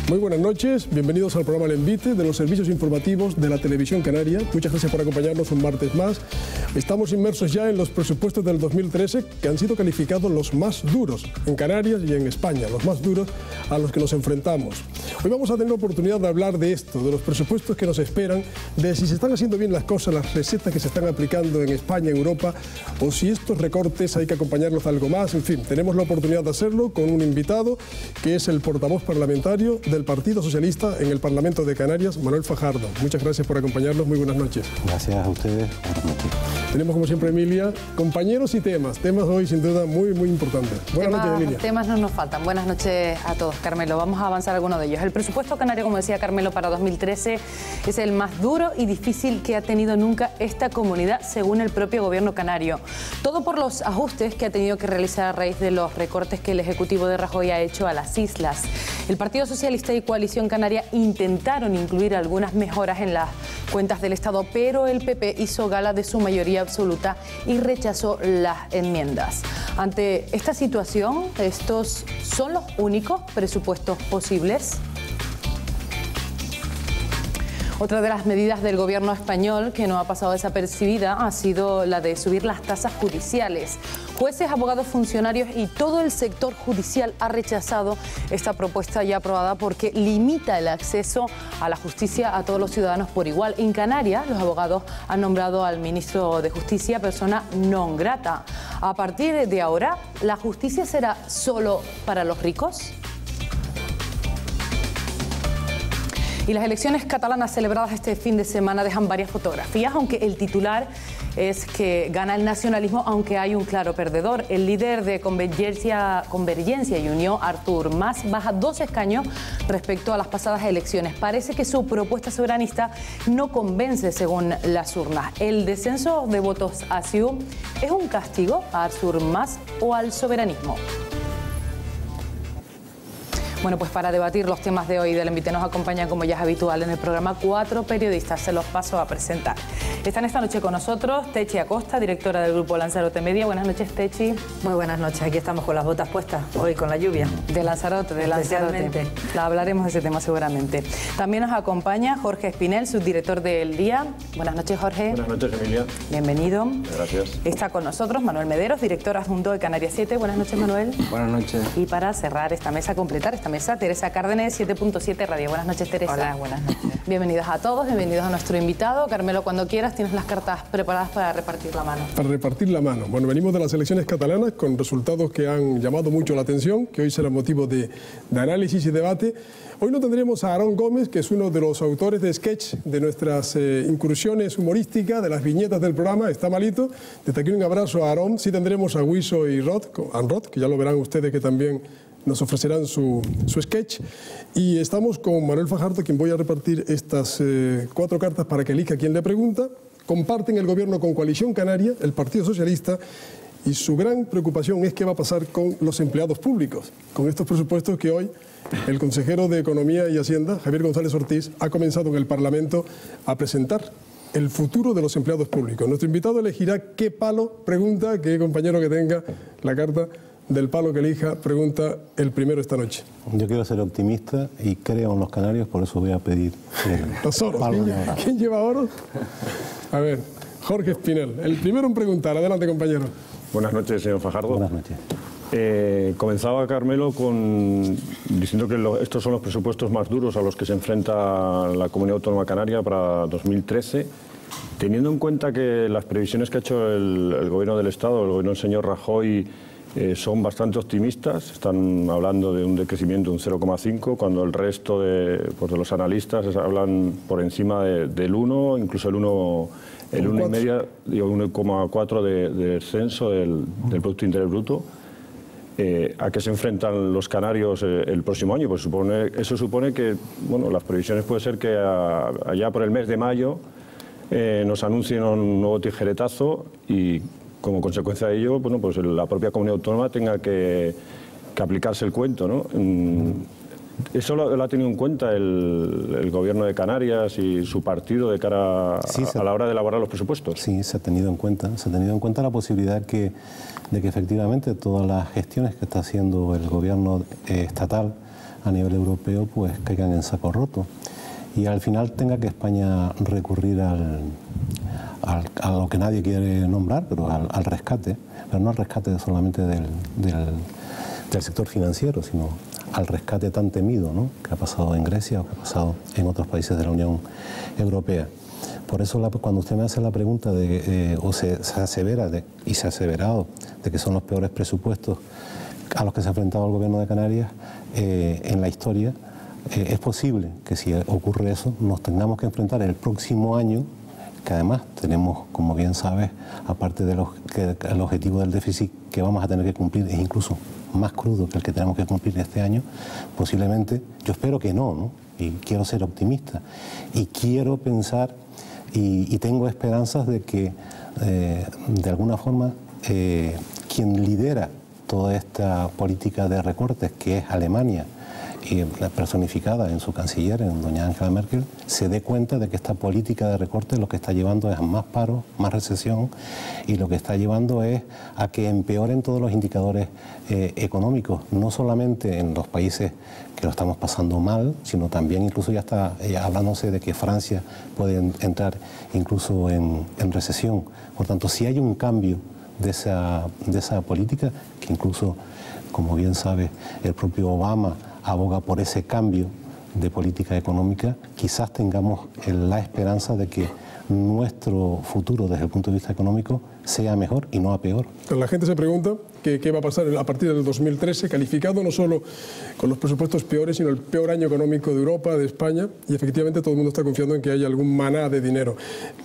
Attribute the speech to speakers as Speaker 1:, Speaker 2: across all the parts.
Speaker 1: Muy buenas noches, bienvenidos al programa El Envite de los servicios informativos de la Televisión Canaria. Muchas gracias por acompañarnos un martes más. Estamos inmersos ya en los presupuestos del 2013 que han sido calificados los más duros en Canarias y en España, los más duros a los que nos enfrentamos. Hoy vamos a tener la oportunidad de hablar de esto, de los presupuestos que nos esperan, de si se están haciendo bien las cosas, las recetas que se están aplicando en España, en Europa, o si estos recortes hay que acompañarlos de algo más. En fin, tenemos la oportunidad de hacerlo con un invitado que es el portavoz parlamentario del Partido Socialista en el Parlamento de Canarias, Manuel Fajardo. Muchas gracias por acompañarnos, muy buenas noches.
Speaker 2: Gracias a ustedes, buenas noches.
Speaker 1: Tenemos como siempre, Emilia, compañeros y temas hoy sin duda muy importantes. Buenas noches, Emilia.
Speaker 3: Temas no nos faltan. Buenas noches a todos, Carmelo. Vamos a avanzar algunos de ellos. El presupuesto canario, como decía Carmelo, para 2013 es el más duro y difícil que ha tenido nunca esta comunidad, según el propio gobierno canario. Todo por los ajustes que ha tenido que realizar a raíz de los recortes que el Ejecutivo de Rajoy ha hecho a las islas. El Partido Socialista y Coalición Canaria intentaron incluir algunas mejoras en las cuentas del Estado, pero el PP hizo gala de su mayoría absoluta y rechazó las enmiendas. Ante esta situación, ¿estos son los únicos presupuestos posibles? Otra de las medidas del gobierno español que no ha pasado desapercibida ha sido la de subir las tasas judiciales. Jueces, abogados, funcionarios y todo el sector judicial ha rechazado esta propuesta ya aprobada porque limita el acceso a la justicia a todos los ciudadanos por igual. En Canarias, los abogados han nombrado al ministro de Justicia persona non grata. A partir de ahora, ¿la justicia será solo para los ricos? Y las elecciones catalanas celebradas este fin de semana dejan varias fotografías, aunque el titular es que gana el nacionalismo, aunque hay un claro perdedor. El líder de Convergencia y Unión, Artur Mas, baja 2 escaños respecto a las pasadas elecciones. Parece que su propuesta soberanista no convence según las urnas. ¿El descenso de votos a CiU es un castigo a Artur Mas o al soberanismo? Bueno, pues para debatir los temas de hoy del Envite nos acompañan, como ya es habitual en el programa, 4 periodistas. Se los paso a presentar. Están esta noche con nosotros Techi Acosta, directora del grupo Lanzarote Media. Buenas noches, Techi.
Speaker 4: Muy buenas noches. Aquí estamos con las botas puestas, hoy con la lluvia.
Speaker 3: De Lanzarote. Hablaremos de ese tema seguramente. También nos acompaña Jorge Espinel, subdirector del Día. Buenas noches, Jorge.
Speaker 5: Buenas noches, Emilia.
Speaker 3: Bienvenido.
Speaker 5: Gracias.
Speaker 3: Está con nosotros Manuel Mederos, director adjunto de Canarias 7. Buenas noches, Manuel.
Speaker 2: Buenas noches.
Speaker 3: Y para cerrar esta mesa, completar esta mesa, Teresa Cárdenes, 7.7 Radio. Buenas noches, Teresa.
Speaker 4: Hola, buenas noches.
Speaker 3: Bienvenidos a todos, bienvenidos a nuestro invitado. Carmelo, cuando quieras, tienes las cartas preparadas para repartir la mano.
Speaker 1: Para repartir la mano. Bueno, venimos de las elecciones catalanas con resultados que han llamado mucho la atención, que hoy será motivo de análisis y debate. Hoy no tendremos a Aarón Gómez, que es uno de los autores de sketch de nuestras incursiones humorísticas, de las viñetas del programa. Está malito. Desde aquí un abrazo a Aarón. Sí tendremos a Wiso y Rod, que ya lo verán ustedes, que también nos ofrecerán su sketch. Y estamos con Manuel Fajardo, quien voy a repartir estas 4 cartas para que elija quien le pregunta. Comparten el gobierno con Coalición Canaria, el Partido Socialista, y su gran preocupación es qué va a pasar con los empleados públicos, con estos presupuestos que hoy el consejero de Economía y Hacienda, Javier González Ortiz, ha comenzado en el Parlamento a presentar el futuro de los empleados públicos. Nuestro invitado elegirá qué palo pregunta, qué compañero que tenga la carta del palo que elija, pregunta el primero esta noche.
Speaker 2: Yo quiero ser optimista y creo en los canarios, por eso voy a pedir
Speaker 1: los oros. ¿Quién lleva oros? A ver, Jorge Espinel, el primero en preguntar. Adelante, compañero.
Speaker 5: Buenas noches, señor Fajardo.
Speaker 2: Buenas noches.
Speaker 5: Comenzaba Carmelo diciendo que estos son los presupuestos más duros a los que se enfrenta la Comunidad Autónoma Canaria para 2013. Teniendo en cuenta que las previsiones que ha hecho el Gobierno del Estado, el Gobierno del señor Rajoy, son bastante optimistas, están hablando de un decrecimiento de un 0,5, cuando el resto de los analistas hablan por encima del 1, incluso el 1,5, digo 1,4 de descenso del Producto Interior Bruto. ¿A qué se enfrentan los canarios el próximo año? Pues eso supone que las previsiones puede ser que allá por el mes de mayo nos anuncien un nuevo tijeretazo y como consecuencia de ello, pues la propia comunidad autónoma tenga que aplicarse el cuento, ¿no? ¿Eso lo ha tenido en cuenta el Gobierno de Canarias y su partido de cara a la hora de elaborar los presupuestos?
Speaker 2: Sí, se ha tenido en cuenta. Se ha tenido en cuenta la posibilidad de que efectivamente todas las gestiones que está haciendo el Gobierno estatal a nivel europeo pues caigan en saco roto y al final tenga que España recurrir a lo que nadie quiere nombrar, pero al rescate, pero no al rescate solamente del sector financiero, sino al rescate tan temido, ¿no?, que ha pasado en Grecia o que ha pasado en otros países de la Unión Europea. Por eso cuando usted me hace la pregunta o se asevera y se ha aseverado de que son los peores presupuestos a los que se ha enfrentado el Gobierno de Canarias en la historia, es posible que si ocurre eso nos tengamos que enfrentar el próximo año, que además tenemos, como bien sabes, aparte de que el objetivo del déficit que vamos a tener que cumplir es incluso más crudo que el que tenemos que cumplir este año, posiblemente, yo espero que no, y quiero ser optimista, y quiero pensar y tengo esperanzas de que de alguna forma quien lidera toda esta política de recortes, que es Alemania, y personificada en su canciller, en doña Angela Merkel, se dé cuenta de que esta política de recortes lo que está llevando es a más paro, más recesión, y lo que está llevando es a que empeoren todos los indicadores económicos, no solamente en los países que lo estamos pasando mal, sino también incluso ya está hablándose de que Francia puede entrar incluso en recesión. Por tanto, si hay un cambio de esa política, que incluso, como bien sabe, el propio Obama aboga por ese cambio de política económica, quizás tengamos la esperanza de que nuestro futuro desde el punto de vista económico sea mejor y no a peor.
Speaker 1: La gente se pregunta qué va a pasar a partir del 2013, calificado no solo con los presupuestos peores, sino el peor año económico de Europa, de España, y efectivamente todo el mundo está confiando en que haya algún maná de dinero.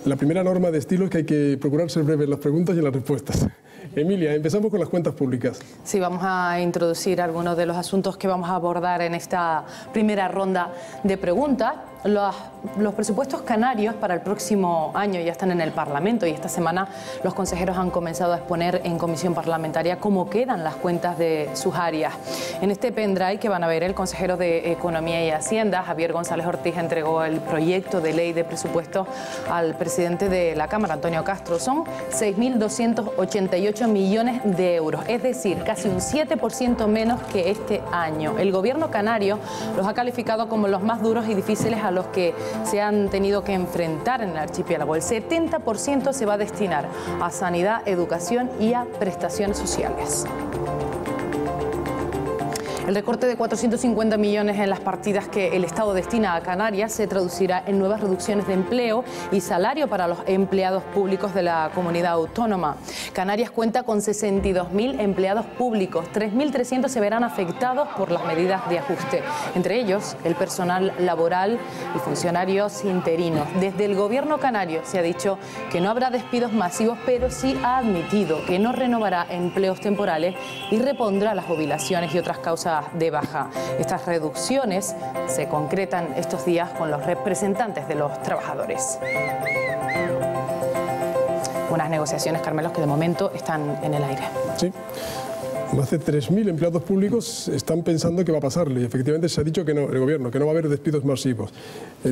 Speaker 1: La primera norma de estilo es que hay que procurar ser breves en las preguntas y en las respuestas. Emilia, empezamos con las cuentas públicas.
Speaker 3: Sí, vamos a introducir algunos de los asuntos que vamos a abordar en esta primera ronda de preguntas. Los presupuestos canarios para el próximo año ya están en el Parlamento y esta semana los consejeros han comenzado a exponer en comisión parlamentaria cómo quedan las cuentas de sus áreas. En este pendrive que van a ver, el consejero de Economía y Hacienda, Javier González Ortiz, entregó el proyecto de ley de presupuesto al presidente de la Cámara, Antonio Castro. Son 6.288 millones de euros, es decir, casi un 7% menos que este año. El gobierno canario los ha calificado como los más duros y difíciles a los que se han tenido que enfrentar en el archipiélago. El 70% se va a destinar a sanidad, educación y a prestaciones sociales. El recorte de 450 millones en las partidas que el Estado destina a Canarias se traducirá en nuevas reducciones de empleo y salario para los empleados públicos de la comunidad autónoma. Canarias cuenta con 62.000 empleados públicos, 3.300 se verán afectados por las medidas de ajuste, entre ellos el personal laboral y funcionarios interinos. Desde el gobierno canario se ha dicho que no habrá despidos masivos, pero sí ha admitido que no renovará empleos temporales y repondrá las jubilaciones y otras causas de baja. Estas reducciones se concretan estos días con los representantes de los trabajadores. Unas negociaciones, Carmelo, que de momento están en el aire. Sí.
Speaker 1: Más de 3.000 empleados públicos están pensando qué va a pasarle y efectivamente se ha dicho que no, el gobierno, que no va a haber despidos masivos.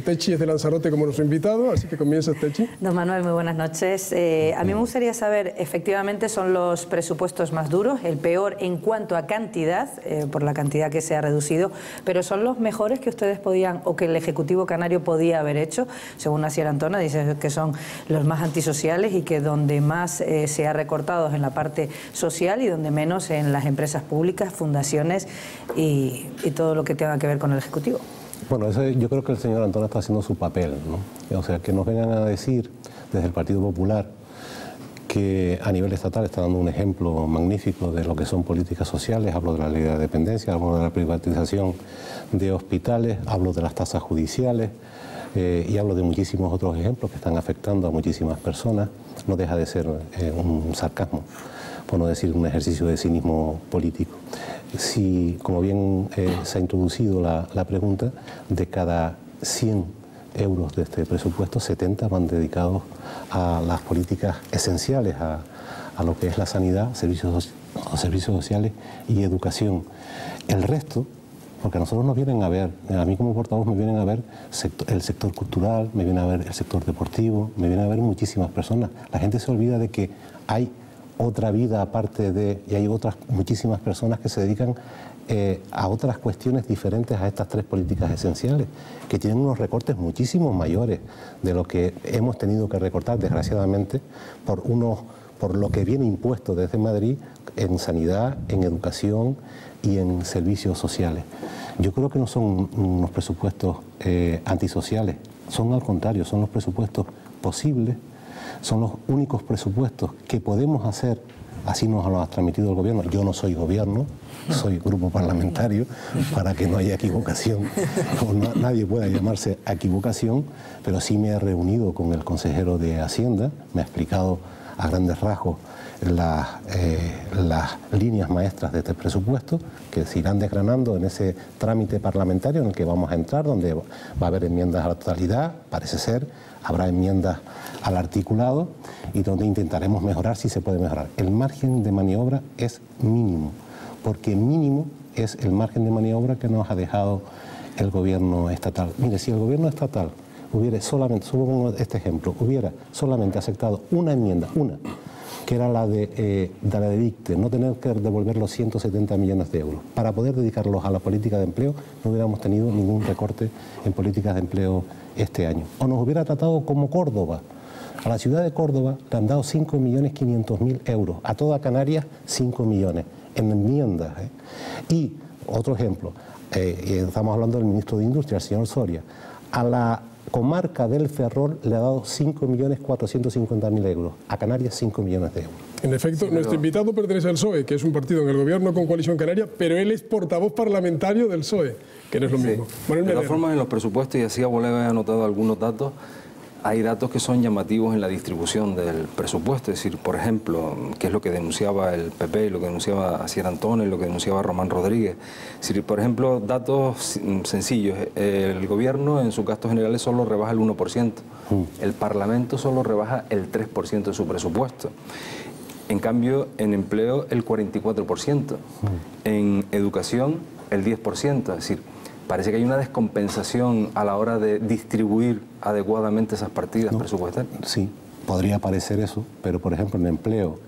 Speaker 1: Techi es de Lanzarote como nuestro invitado, así que comienza Techi.
Speaker 4: Don Manuel, muy buenas noches. A mí me gustaría saber, efectivamente son los presupuestos más duros, el peor en cuanto a cantidad, por la cantidad que se ha reducido, pero son los mejores que ustedes podían o que el Ejecutivo canario podía haber hecho. Según Asier Antona, dice que son los más antisociales y que donde más se ha recortado es en la parte social y donde menos en las empresas públicas, fundaciones y todo lo que tenga que ver con el Ejecutivo.
Speaker 2: Bueno, yo creo que el señor Antona está haciendo su papel, ¿no? O sea, que nos vengan a decir desde el Partido Popular que a nivel estatal está dando un ejemplo magnífico de lo que son políticas sociales. Hablo de la ley de dependencia, hablo de la privatización de hospitales, hablo de las tasas judiciales y hablo de muchísimos otros ejemplos que están afectando a muchísimas personas. No deja de ser un sarcasmo, por no decir un ejercicio de cinismo político. Si, como bien se ha introducido la pregunta, de cada 100 euros de este presupuesto, 70 van dedicados a las políticas esenciales, a lo que es la sanidad, servicios sociales y educación. El resto, porque a nosotros nos vienen a ver, a mí como portavoz me vienen a ver el sector cultural, me viene a ver el sector deportivo, me vienen a ver muchísimas personas. La gente se olvida de que hay otra vida aparte de, y hay otras muchísimas personas que se dedican a otras cuestiones diferentes a estas tres políticas esenciales, que tienen unos recortes muchísimo mayores de lo que hemos tenido que recortar, desgraciadamente, por lo que viene impuesto desde Madrid en sanidad, en educación y en servicios sociales. Yo creo que no son unos presupuestos antisociales, son al contrario, son los presupuestos posibles, son los únicos presupuestos que podemos hacer. Así nos lo ha transmitido el gobierno. Yo no soy gobierno, soy grupo parlamentario, para que no haya equivocación, o nadie pueda llamarse a equivocación, pero sí me he reunido con el consejero de Hacienda, me ha explicado a grandes rasgos las líneas maestras de este presupuesto, que se irán desgranando en ese trámite parlamentario en el que vamos a entrar, donde va a haber enmiendas a la totalidad, parece ser, habrá enmiendas al articulado y donde intentaremos mejorar si se puede mejorar. El margen de maniobra es mínimo, porque mínimo es el margen de maniobra que nos ha dejado el gobierno estatal. Mire, si el gobierno estatal hubiera solamente, solo pongo este ejemplo, hubiera solamente aceptado una enmienda, que era la de dicte, no tener que devolver los 170 millones de euros. Para poder dedicarlos a la política de empleo, no hubiéramos tenido ningún recorte en políticas de empleo este año. O nos hubiera tratado como Córdoba. A la ciudad de Córdoba le han dado 5.500.000 euros. A toda Canarias, 5 millones en enmiendas. Y, otro ejemplo, estamos hablando del ministro de Industria, el señor Soria. A la comarca del Ferrol le ha dado 5.450.000 euros. A Canarias, 5 millones de euros.
Speaker 1: En efecto, sí, nuestro invitado pertenece al PSOE, que es un partido en el gobierno con Coalición Canaria, pero él es portavoz parlamentario del PSOE, que no es lo mismo.
Speaker 6: Sí. De todas formas, en los presupuestos, y así a voleo he anotado algunos datos, hay datos que son llamativos en la distribución del presupuesto. Es decir, por ejemplo, que es lo que denunciaba el PP, y lo que denunciaba Asier Antón, y lo que denunciaba Román Rodríguez. Es decir, por ejemplo, datos sencillos. El gobierno en sus gastos generales solo rebaja el 1%. El Parlamento solo rebaja el 3% de su presupuesto. En cambio, en empleo el 44%. En educación el 10%. Es decir, parece que hay una descompensación a la hora de distribuir adecuadamente esas partidas presupuestarias.
Speaker 2: Sí, podría parecer eso, pero por ejemplo en empleo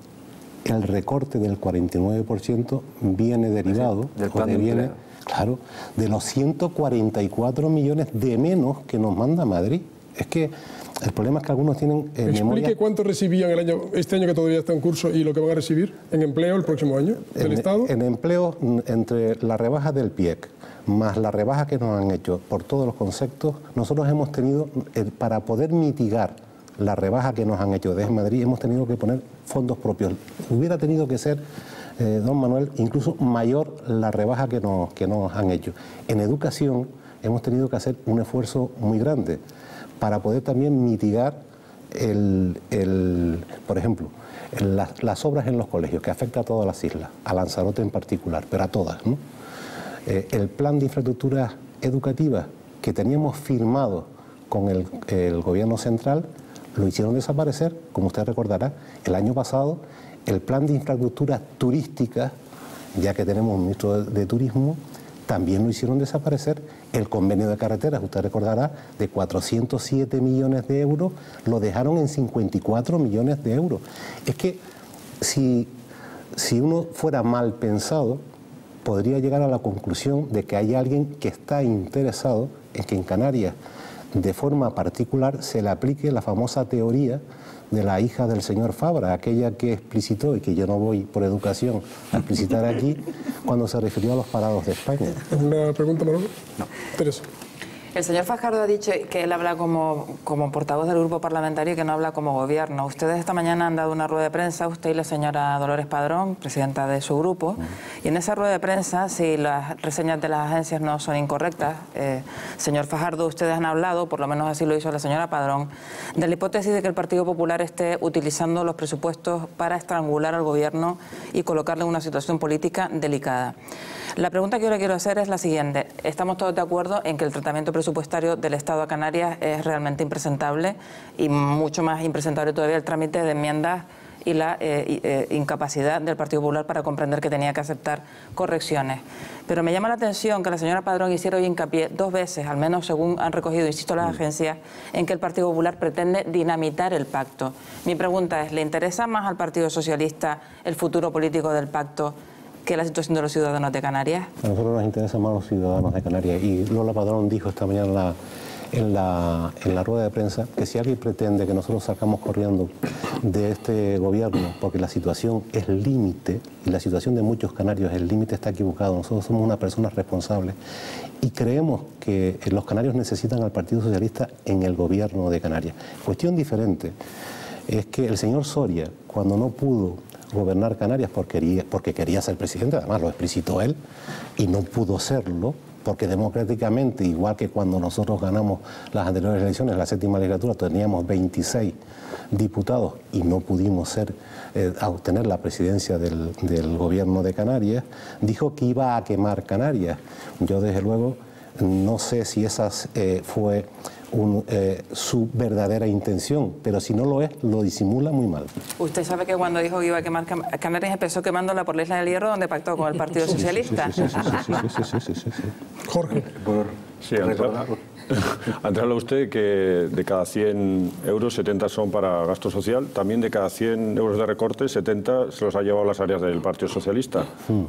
Speaker 2: el recorte del 49% viene derivado,
Speaker 6: del plan de empleo.
Speaker 2: Claro, de los 144 millones de menos que nos manda Madrid. Es que el problema es que algunos tienen memoria...
Speaker 1: Explique cuánto recibían este año que todavía está en curso y lo que van a recibir en empleo el próximo año del Estado.
Speaker 2: En empleo, entre la rebaja del PIEC más la rebaja que nos han hecho por todos los conceptos, nosotros hemos tenido, para poder mitigar la rebaja que nos han hecho desde Madrid, hemos tenido que poner fondos propios. Hubiera tenido que ser, don Manuel, incluso mayor la rebaja que nos han hecho. En educación hemos tenido que hacer un esfuerzo muy grande para poder también mitigar por ejemplo, las obras en los colegios, que afecta a todas las islas, a Lanzarote en particular, pero a todas, ¿no? El plan de infraestructuras educativas que teníamos firmado con el gobierno central, lo hicieron desaparecer, como usted recordará, el año pasado. El plan de infraestructuras turísticas, ya que tenemos un ministro de Turismo, también lo hicieron desaparecer. El convenio de carreteras, usted recordará, de 407 millones de euros, lo dejaron en 54 millones de euros. Es que si uno fuera mal pensado, podría llegar a la conclusión de que hay alguien que está interesado en que en Canarias, de forma particular, se le aplique la famosa teoría de la hija del señor Fabra, aquella que explicitó, y que yo no voy por educación a explicitar aquí, cuando se refirió a los parados de España.
Speaker 1: ¿Una pregunta, Manolo?
Speaker 6: No.
Speaker 1: Teresa.
Speaker 4: El señor Fajardo ha dicho que él habla como portavoz del grupo parlamentario y que no habla como gobierno. Ustedes esta mañana han dado una rueda de prensa, usted y la señora Dolores Padrón, presidenta de su grupo, y en esa rueda de prensa, si las reseñas de las agencias no son incorrectas, señor Fajardo, ustedes han hablado, por lo menos así lo hizo la señora Padrón, de la hipótesis de que el Partido Popular esté utilizando los presupuestos para estrangular al gobierno y colocarle en una situación política delicada. La pregunta que yo le quiero hacer es la siguiente. Estamos todos de acuerdo en que el tratamiento presupuestario del Estado a Canarias es realmente impresentable, y mucho más impresentable todavía el trámite de enmiendas y la incapacidad del Partido Popular para comprender que tenía que aceptar correcciones. Pero me llama la atención que la señora Padrón hiciera hoy hincapié 2 veces, al menos según han recogido, insisto, las agencias, en que el Partido Popular pretende dinamitar el pacto. Mi pregunta es, ¿le interesa más al Partido Socialista el futuro político del pacto
Speaker 7: que la situación de los ciudadanos de Canarias?
Speaker 2: A nosotros nos interesan más los ciudadanos de Canarias, y Lola Padrón dijo esta mañana en la rueda de prensa que si alguien pretende que nosotros salgamos corriendo de este gobierno porque la situación es límite, y la situación de muchos canarios es límite, está equivocado. Nosotros somos unas personas responsables y creemos que los canarios necesitan al Partido Socialista en el gobierno de Canarias. Cuestión diferente es que el señor Soria, cuando no pudo gobernar Canarias porque quería ser presidente, además lo explicitó él, y no pudo serlo, porque democráticamente, igual que cuando nosotros ganamos las anteriores elecciones, la 7ª legislatura, teníamos 26 diputados y no pudimos obtener la presidencia del gobierno de Canarias, dijo que iba a quemar Canarias. Yo, desde luego, no sé si esa fue su verdadera intención, pero si no lo es, lo disimula muy mal.
Speaker 7: Usted sabe que cuando dijo que iba a quemar Canarias empezó quemándola por la Isla del Hierro, donde pactó con el Partido Socialista.
Speaker 2: Sí.
Speaker 1: Jorge.
Speaker 5: Sí, antes habló usted que de cada 100 euros, 70 son para gasto social. También de cada 100 euros de recorte, 70 se los ha llevado las áreas del Partido Socialista.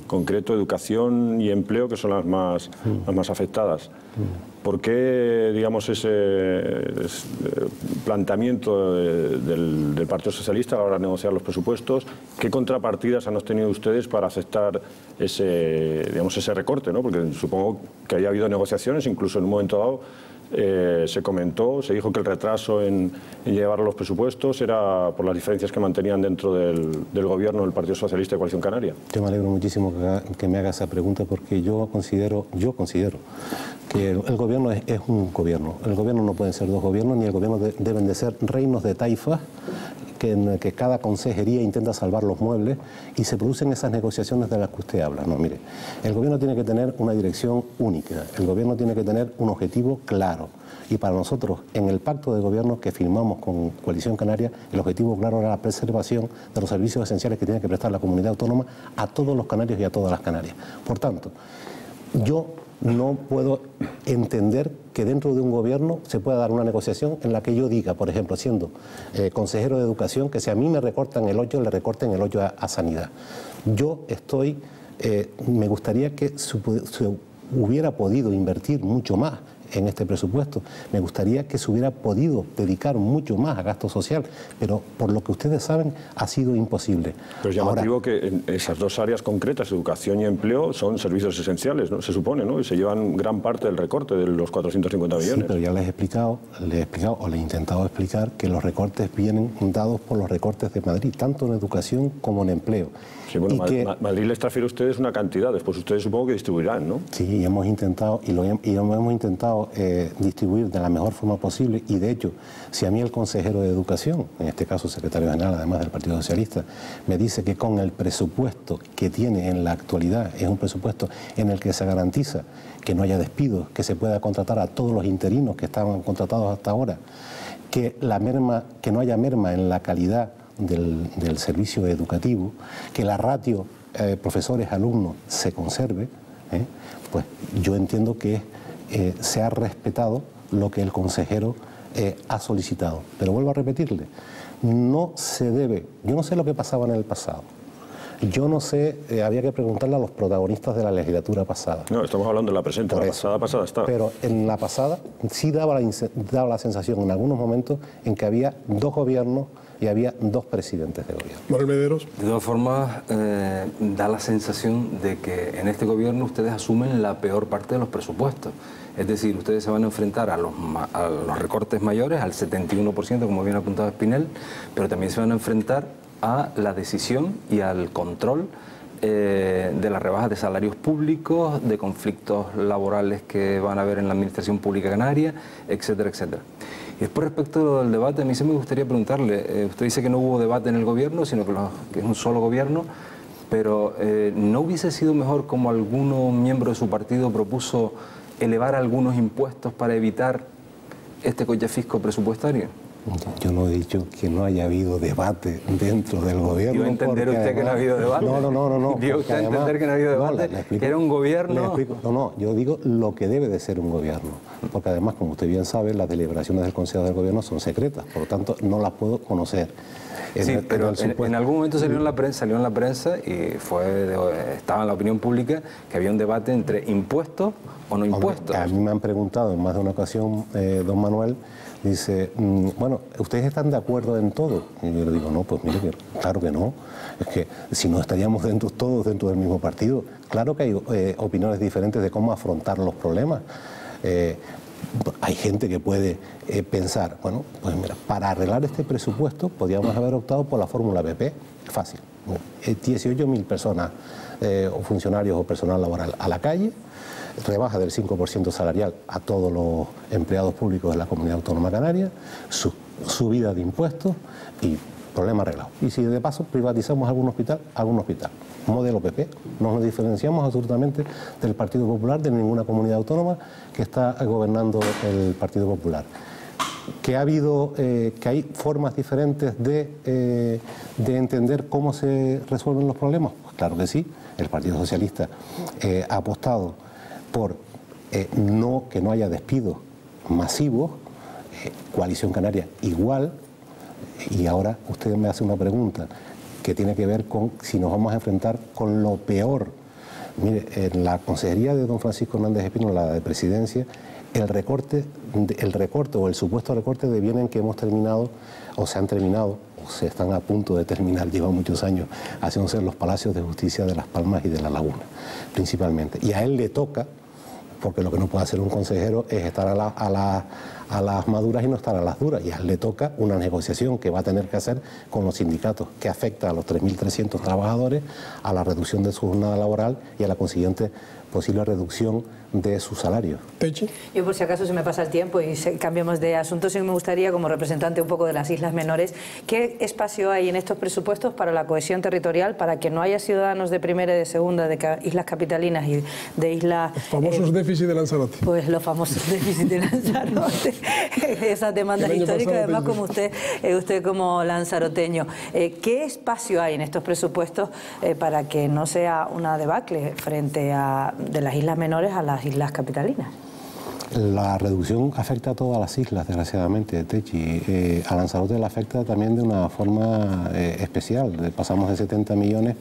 Speaker 5: Concreto, educación y empleo, que son las más afectadas. ¿Por qué, digamos, ese planteamiento del Partido Socialista a la hora de negociar los presupuestos? ¿Qué contrapartidas han obtenido ustedes para aceptar ese recorte, ¿no? Porque supongo que haya habido negociaciones, incluso en un momento dado se comentó, se dijo que el retraso en llevar los presupuestos era por las diferencias que mantenían dentro del gobierno del Partido Socialista de Coalición Canaria.
Speaker 2: Yo me alegro muchísimo que me haga esa pregunta, porque yo considero que el gobierno es un gobierno. El gobierno no pueden ser dos gobiernos, ni el gobierno deben de ser reinos de taifas en que cada consejería intenta salvar los muebles y se producen esas negociaciones de las que usted habla. No, mire, el gobierno tiene que tener una dirección única, el gobierno tiene que tener un objetivo claro. Y para nosotros, en el pacto de gobierno que firmamos con Coalición Canaria, el objetivo claro era la preservación de los servicios esenciales que tiene que prestar la comunidad autónoma a todos los canarios y a todas las Canarias. Por tanto, yo no puedo entender que dentro de un gobierno se pueda dar una negociación en la que yo diga, por ejemplo, siendo consejero de educación, que si a mí me recortan el hoyo, le recorten el hoyo a sanidad. Yo me gustaría que se hubiera podido invertir mucho más en este presupuesto. Me gustaría que se hubiera podido dedicar mucho más a gasto social, pero por lo que ustedes saben ha sido imposible.
Speaker 5: Pero es llamativo que en esas dos áreas concretas, educación y empleo, son servicios esenciales, ¿no? Se supone, ¿no? Y se llevan gran parte del recorte de los 450 millones.
Speaker 2: Sí, pero ya les he explicado o les he intentado explicar que los recortes vienen dados por los recortes de Madrid, tanto en educación como en empleo.
Speaker 5: Sí, bueno, Madrid les transfiere a ustedes una cantidad, después ustedes supongo que distribuirán, ¿no?
Speaker 2: Sí, hemos intentado hemos intentado distribuir de la mejor forma posible, y de hecho, si a mí el consejero de Educación, en este caso el secretario general además del Partido Socialista, me dice que con el presupuesto que tiene en la actualidad, es un presupuesto en el que se garantiza que no haya despidos, que se pueda contratar a todos los interinos que estaban contratados hasta ahora, que no haya merma en la calidad del servicio educativo, que la ratio profesores-alumnos se conserve, pues yo entiendo que se ha respetado lo que el consejero ha solicitado. Pero vuelvo a repetirle, no se debe, yo no sé lo que pasaba en el pasado. Yo no sé, había que preguntarle a los protagonistas de la legislatura pasada.
Speaker 5: No, estamos hablando de la presente, la pasada está.
Speaker 2: Pero en la pasada sí daba la sensación en algunos momentos en que había dos gobiernos y había dos presidentes de gobierno.
Speaker 1: Manuel Mederos.
Speaker 6: De todas formas, da la sensación de que en este gobierno ustedes asumen la peor parte de los presupuestos. Es decir, ustedes se van a enfrentar a los recortes mayores, al 71%, como bien apuntado Espinel, pero también se van a enfrentar a la decisión y al control de las rebajas de salarios públicos, de conflictos laborales que van a haber en la Administración Pública Canaria, etcétera, etcétera. Y después, respecto del debate, a mí sí me gustaría preguntarle, usted dice que no hubo debate en el gobierno, sino que es un solo gobierno, pero ¿no hubiese sido mejor, como alguno miembro de su partido propuso, elevar algunos impuestos para evitar este collafisco presupuestario?
Speaker 2: Yo no he dicho que no haya habido debate dentro del gobierno.
Speaker 6: ¿Dio a entender usted
Speaker 2: además,
Speaker 6: que no ha habido debate?
Speaker 2: No.
Speaker 6: ¿Dio usted a entender que no ha habido debate? ¿Que era un gobierno?
Speaker 2: No, yo digo lo que debe de ser un gobierno. Porque además, como usted bien sabe, las deliberaciones del Consejo del Gobierno son secretas, por lo tanto no las puedo conocer.
Speaker 6: Sí, pero en algún momento salió en la prensa y estaba en la opinión pública que había un debate entre impuestos o no impuestos.
Speaker 2: A mí me han preguntado en más de una ocasión, don Manuel, dice, bueno, ¿ustedes están de acuerdo en todo? Y yo le digo, no, pues mire, claro que no. Es que si no estaríamos todos dentro del mismo partido. Claro que hay opiniones diferentes de cómo afrontar los problemas. Hay gente que puede pensar, bueno, pues mira, para arreglar este presupuesto podríamos haber optado por la fórmula PP, fácil. 18.000 personas, o funcionarios o personal laboral a la calle, rebaja del 5% salarial a todos los empleados públicos de la Comunidad Autónoma Canaria, subida de impuestos y problema arreglado. Y si de paso privatizamos algún hospital, modelo PP. No nos diferenciamos absolutamente del Partido Popular, de ninguna comunidad autónoma que está gobernando el Partido Popular. Que hay formas diferentes de entender cómo se resuelven los problemas. Pues claro que sí. El Partido Socialista ha apostado por que no haya despidos masivos. Coalición Canaria igual. Y ahora usted me hace una pregunta que tiene que ver con si nos vamos a enfrentar con lo peor. Mire, en la consejería de don Francisco Hernández Espino, la de Presidencia, el recorte o el supuesto recorte de bienes que hemos terminado o se han terminado o se están a punto de terminar, llevan muchos años haciéndose los palacios de justicia de Las Palmas y de La Laguna, principalmente. Y a él le toca, porque lo que no puede hacer un consejero es estar a las maduras y no estar a las duras. Y a él le toca una negociación que va a tener que hacer con los sindicatos, que afecta a los 3.300 trabajadores, a la reducción de su jornada laboral y a la consiguiente posible reducción de su salario.
Speaker 1: ¿Techi?
Speaker 4: Yo, por si acaso se me pasa el tiempo y cambiamos de asunto, sí me gustaría, como representante un poco de las islas menores, ¿qué espacio hay en estos presupuestos para la cohesión territorial, para que no haya ciudadanos de primera y de segunda, de islas capitalinas y de islas...
Speaker 1: Los famosos déficits de Lanzarote.
Speaker 4: Pues los famosos déficits de Lanzarote, esas demandas históricas, además como usted como lanzaroteño. ¿Qué espacio hay en estos presupuestos para que no sea una debacle frente a de las islas menores a las islas capitalinas?
Speaker 2: La reducción afecta a todas las islas, desgraciadamente, Techi. A Lanzarote le afecta también de una forma especial. Pasamos de 70 millones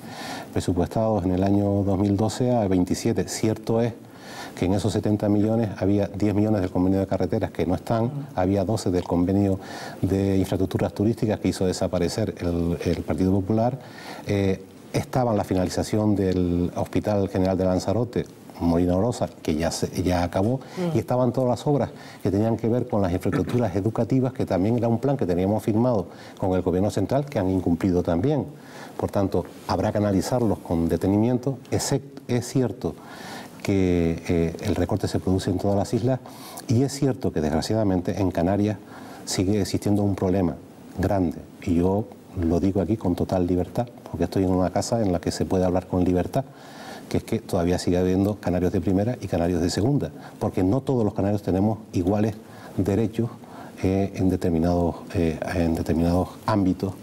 Speaker 2: presupuestados en el año 2012 a 27. Cierto es que en esos 70 millones había 10 millones del convenio de carreteras que no están, había 12 del convenio de infraestructuras turísticas que hizo desaparecer el Partido Popular. Estaba en la finalización del Hospital General de Lanzarote, Molina Orosa, que ya acabó, y estaban todas las obras que tenían que ver con las infraestructuras educativas, que también era un plan que teníamos firmado con el Gobierno Central, que han incumplido también. Por tanto, habrá que analizarlos con detenimiento. Es cierto que el recorte se produce en todas las islas y es cierto que, desgraciadamente, en Canarias sigue existiendo un problema grande, y yo lo digo aquí con total libertad, porque estoy en una casa en la que se puede hablar con libertad, que es que todavía sigue habiendo canarios de primera y canarios de segunda, porque no todos los canarios tenemos iguales derechos en determinados ámbitos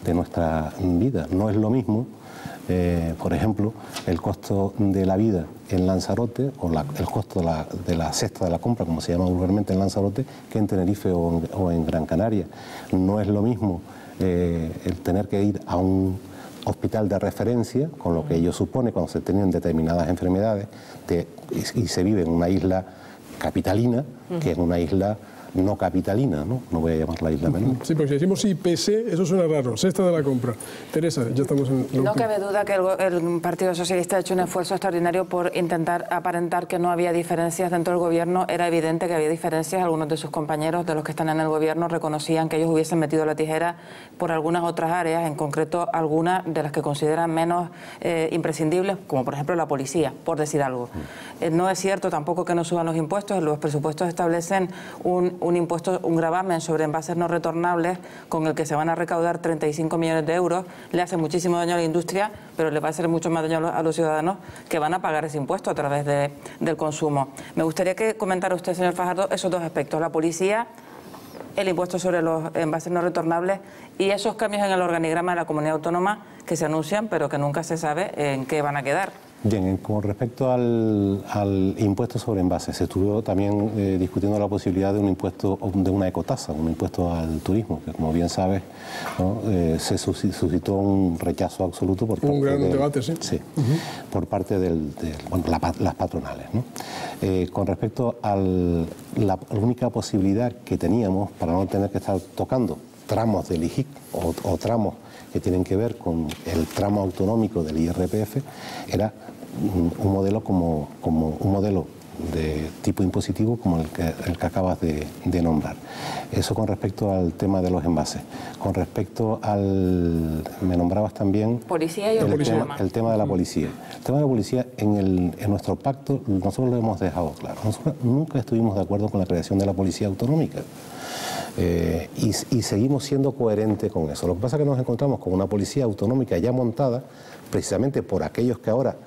Speaker 2: de nuestra vida. No es lo mismo, por ejemplo, el costo de la vida en Lanzarote o el costo de la cesta de la compra, como se llama vulgarmente en Lanzarote, que en Tenerife o en Gran Canaria. No es lo mismo el tener que ir a un hospital de referencia, con lo que ello supone cuando se tienen determinadas enfermedades y se vive en una isla capitalina, que en una isla no capitalina, ¿no? No voy a llamarla isla menor.
Speaker 1: Sí, porque si decimos IPC, eso suena raro, cesta de la compra. Teresa, ya estamos en...
Speaker 7: No cabe duda que el Partido Socialista ha hecho un esfuerzo extraordinario por intentar aparentar que no había diferencias dentro del gobierno. Era evidente que había diferencias. Algunos de sus compañeros, de los que están en el gobierno, reconocían que ellos hubiesen metido la tijera por algunas otras áreas, en concreto algunas de las que consideran menos imprescindibles, como por ejemplo la policía, por decir algo. No es cierto tampoco que no suban los impuestos. Los presupuestos establecen un impuesto, un gravamen sobre envases no retornables con el que se van a recaudar 35 millones de euros. Le hace muchísimo daño a la industria, pero le va a hacer mucho más daño a los ciudadanos que van a pagar ese impuesto a través del consumo. Me gustaría que comentara usted, señor Fajardo, esos dos aspectos. La policía el impuesto sobre los envases no retornables y esos cambios en el organigrama de la comunidad autónoma que se anuncian, pero que nunca se sabe en qué van a quedar.
Speaker 2: Bien, con respecto al impuesto sobre envases, se estuvo también discutiendo la posibilidad de un impuesto, de una ecotasa, un impuesto al turismo, que como bien sabes, ¿no? Se suscitó un rechazo absoluto por parte
Speaker 1: gran debate, sí.
Speaker 2: Sí, por parte bueno, las patronales, ¿no? Con respecto a la única posibilidad que teníamos para no tener que estar tocando tramos del IGIC o tramos que tienen que ver con el tramo autonómico del IRPF, era un modelo como un modelo de tipo impositivo como el que acabas de nombrar. Eso con respecto al tema de los envases. Con respecto al... me nombrabas también...
Speaker 7: Policía y
Speaker 2: el tema de la policía. El tema de la policía, en nuestro pacto, nosotros lo hemos dejado claro. Nosotros nunca estuvimos de acuerdo con la creación de la policía autonómica. Y seguimos siendo coherentes con eso. Lo que pasa es que nos encontramos con una policía autonómica ya montada, precisamente por aquellos que ahora,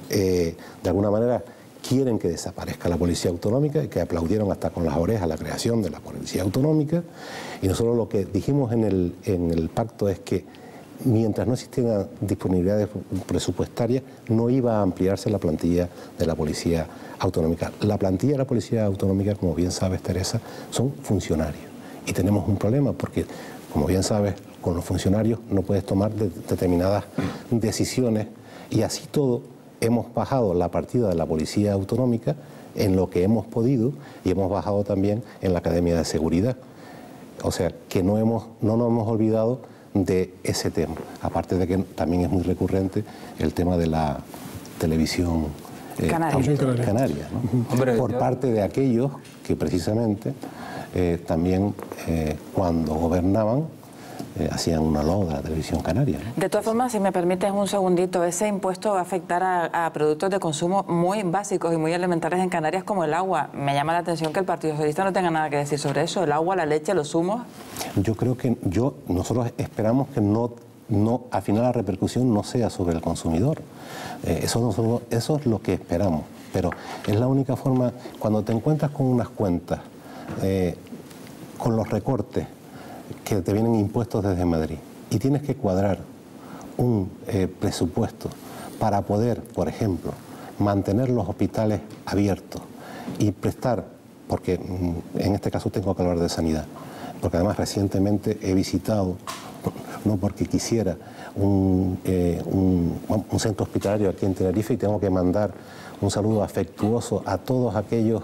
Speaker 2: de alguna manera, quieren que desaparezca la policía autonómica y que aplaudieron hasta con las orejas la creación de la policía autonómica. Y nosotros lo que dijimos en el pacto es que mientras no existiera disponibilidad presupuestaria, no iba a ampliarse la plantilla de la policía autonómica. La plantilla de la policía autonómica, como bien sabes, Teresa, son funcionarios. Y tenemos un problema porque, como bien sabes, con los funcionarios no puedes tomar determinadas decisiones y así todo hemos bajado la partida de la policía autonómica en lo que hemos podido y hemos bajado también en la Academia de Seguridad. O sea, que no nos hemos olvidado de ese tema, aparte de que también es muy recurrente el tema de la televisión canaria, ¿no? Hombre, por parte de aquellos que precisamente también cuando gobernaban hacían una loda a la televisión canaria, ¿no?
Speaker 7: De todas formas, si me permites un segundito, ese impuesto va a afectar a productos de consumo muy básicos y muy elementales en Canarias como el agua. Me llama la atención que el Partido Socialista no tenga nada que decir sobre eso, el agua, la leche, los zumos.
Speaker 2: Yo creo que nosotros esperamos que al final la repercusión no sea sobre el consumidor. Eso es lo que esperamos, pero es la única forma, cuando te encuentras con unas cuentas, con los recortes que te vienen impuestos desde Madrid y tienes que cuadrar un presupuesto para poder, por ejemplo, mantener los hospitales abiertos y prestar, porque en este caso tengo que hablar de sanidad, porque además recientemente he visitado, no porque quisiera, un centro hospitalario aquí en Tenerife y tengo que mandar un saludo afectuoso a todos aquellos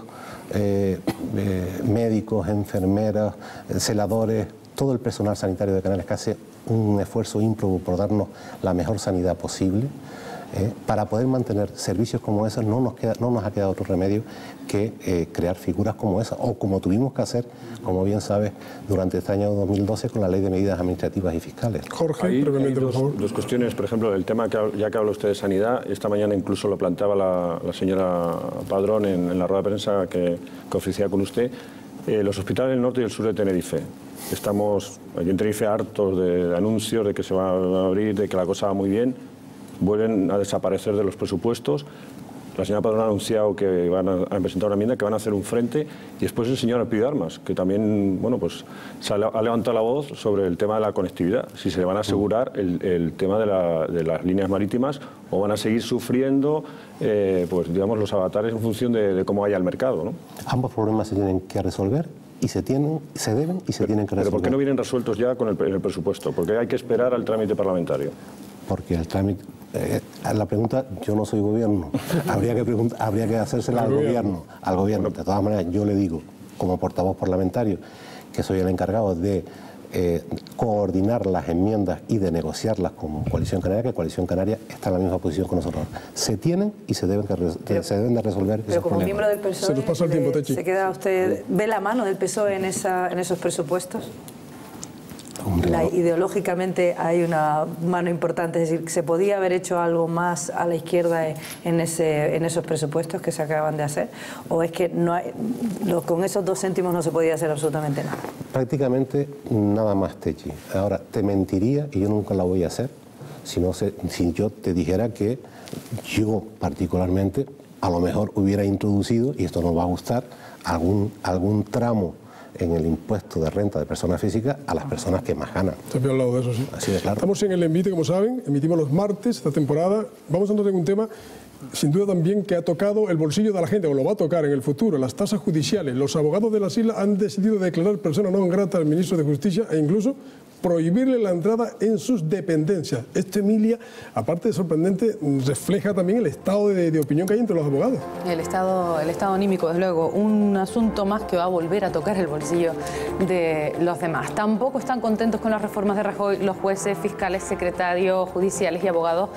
Speaker 2: médicos, enfermeras, celadores, todo el personal sanitario de Canarias que hace un esfuerzo ímprobo por darnos la mejor sanidad posible. Para poder mantener servicios como esos no nos ha quedado otro remedio que crear figuras como esas, o como tuvimos que hacer, como bien sabes, durante este año 2012 con la Ley de Medidas Administrativas y Fiscales.
Speaker 1: Jorge,
Speaker 5: hay
Speaker 1: brevemente, por favor.
Speaker 5: Dos cuestiones, por ejemplo, el tema, ya que habla usted de sanidad, esta mañana incluso lo planteaba la señora Padrón en la rueda de prensa que oficiaba con usted, los hospitales del norte y del sur de Tenerife. Estamos aquí en Tenerife hartos de anuncios de que se va a abrir, de que la cosa va muy bien. Vuelven a desaparecer de los presupuestos. La señora Padrón ha anunciado que van a presentar una enmienda, que van a hacer un frente, y después el señor Elpidio Armas, que también, bueno, pues ha levantado la voz sobre el tema de la conectividad, si se le van a asegurar el tema de las líneas marítimas o van a seguir sufriendo, pues digamos, los avatares en función de cómo vaya el mercado, ¿no?
Speaker 2: Ambos problemas se tienen que resolver y se deben y se tienen que resolver.
Speaker 5: ¿Pero por qué no vienen resueltos ya con el presupuesto? Porque hay que esperar al trámite parlamentario.
Speaker 2: Porque el trámite... la pregunta, yo no soy gobierno, habría que hacérsela al gobierno. Bueno, de todas maneras, yo le digo, como portavoz parlamentario, que soy el encargado de coordinar las enmiendas y de negociarlas con Coalición Canaria, que Coalición Canaria está en la misma posición que nosotros. Se tienen y se deben de resolver.
Speaker 4: Pero como
Speaker 2: problemas.
Speaker 4: miembro del PSOE,
Speaker 1: se nos pasa el tiempo, Techi.
Speaker 4: ¿Se queda usted, ve la mano del PSOE en esos presupuestos? Ideológicamente hay una mano importante, es decir, ¿se podía haber hecho algo más a la izquierda en esos presupuestos que se acaban de hacer? ¿O es que con esos 2 céntimos no se podía hacer absolutamente nada?
Speaker 2: Prácticamente nada más, Techi. Ahora, te mentiría, y yo nunca la voy a hacer, si yo te dijera que yo particularmente a lo mejor hubiera introducido, y esto nos va a gustar, algún tramo en el impuesto de renta de personas físicas a las personas que más ganan.
Speaker 1: Se había hablado de eso, sí.
Speaker 2: Así de claro.
Speaker 1: Estamos en El Envite, como saben, emitimos los martes esta temporada. Vamos a entrar en un tema, sin duda también, que ha tocado el bolsillo de la gente, o lo va a tocar en el futuro, las tasas judiciales. Los abogados de las islas han decidido declarar persona non grata al ministro de Justicia e incluso prohibirle la entrada en sus dependencias. Esto, Emilia, aparte de sorprendente, refleja también el estado de opinión que hay entre los abogados.
Speaker 3: El estado anímico, desde luego, un asunto más que va a volver a tocar el bolsillo de los demás. Tampoco están contentos con las reformas de Rajoy los jueces, fiscales, secretarios judiciales y abogados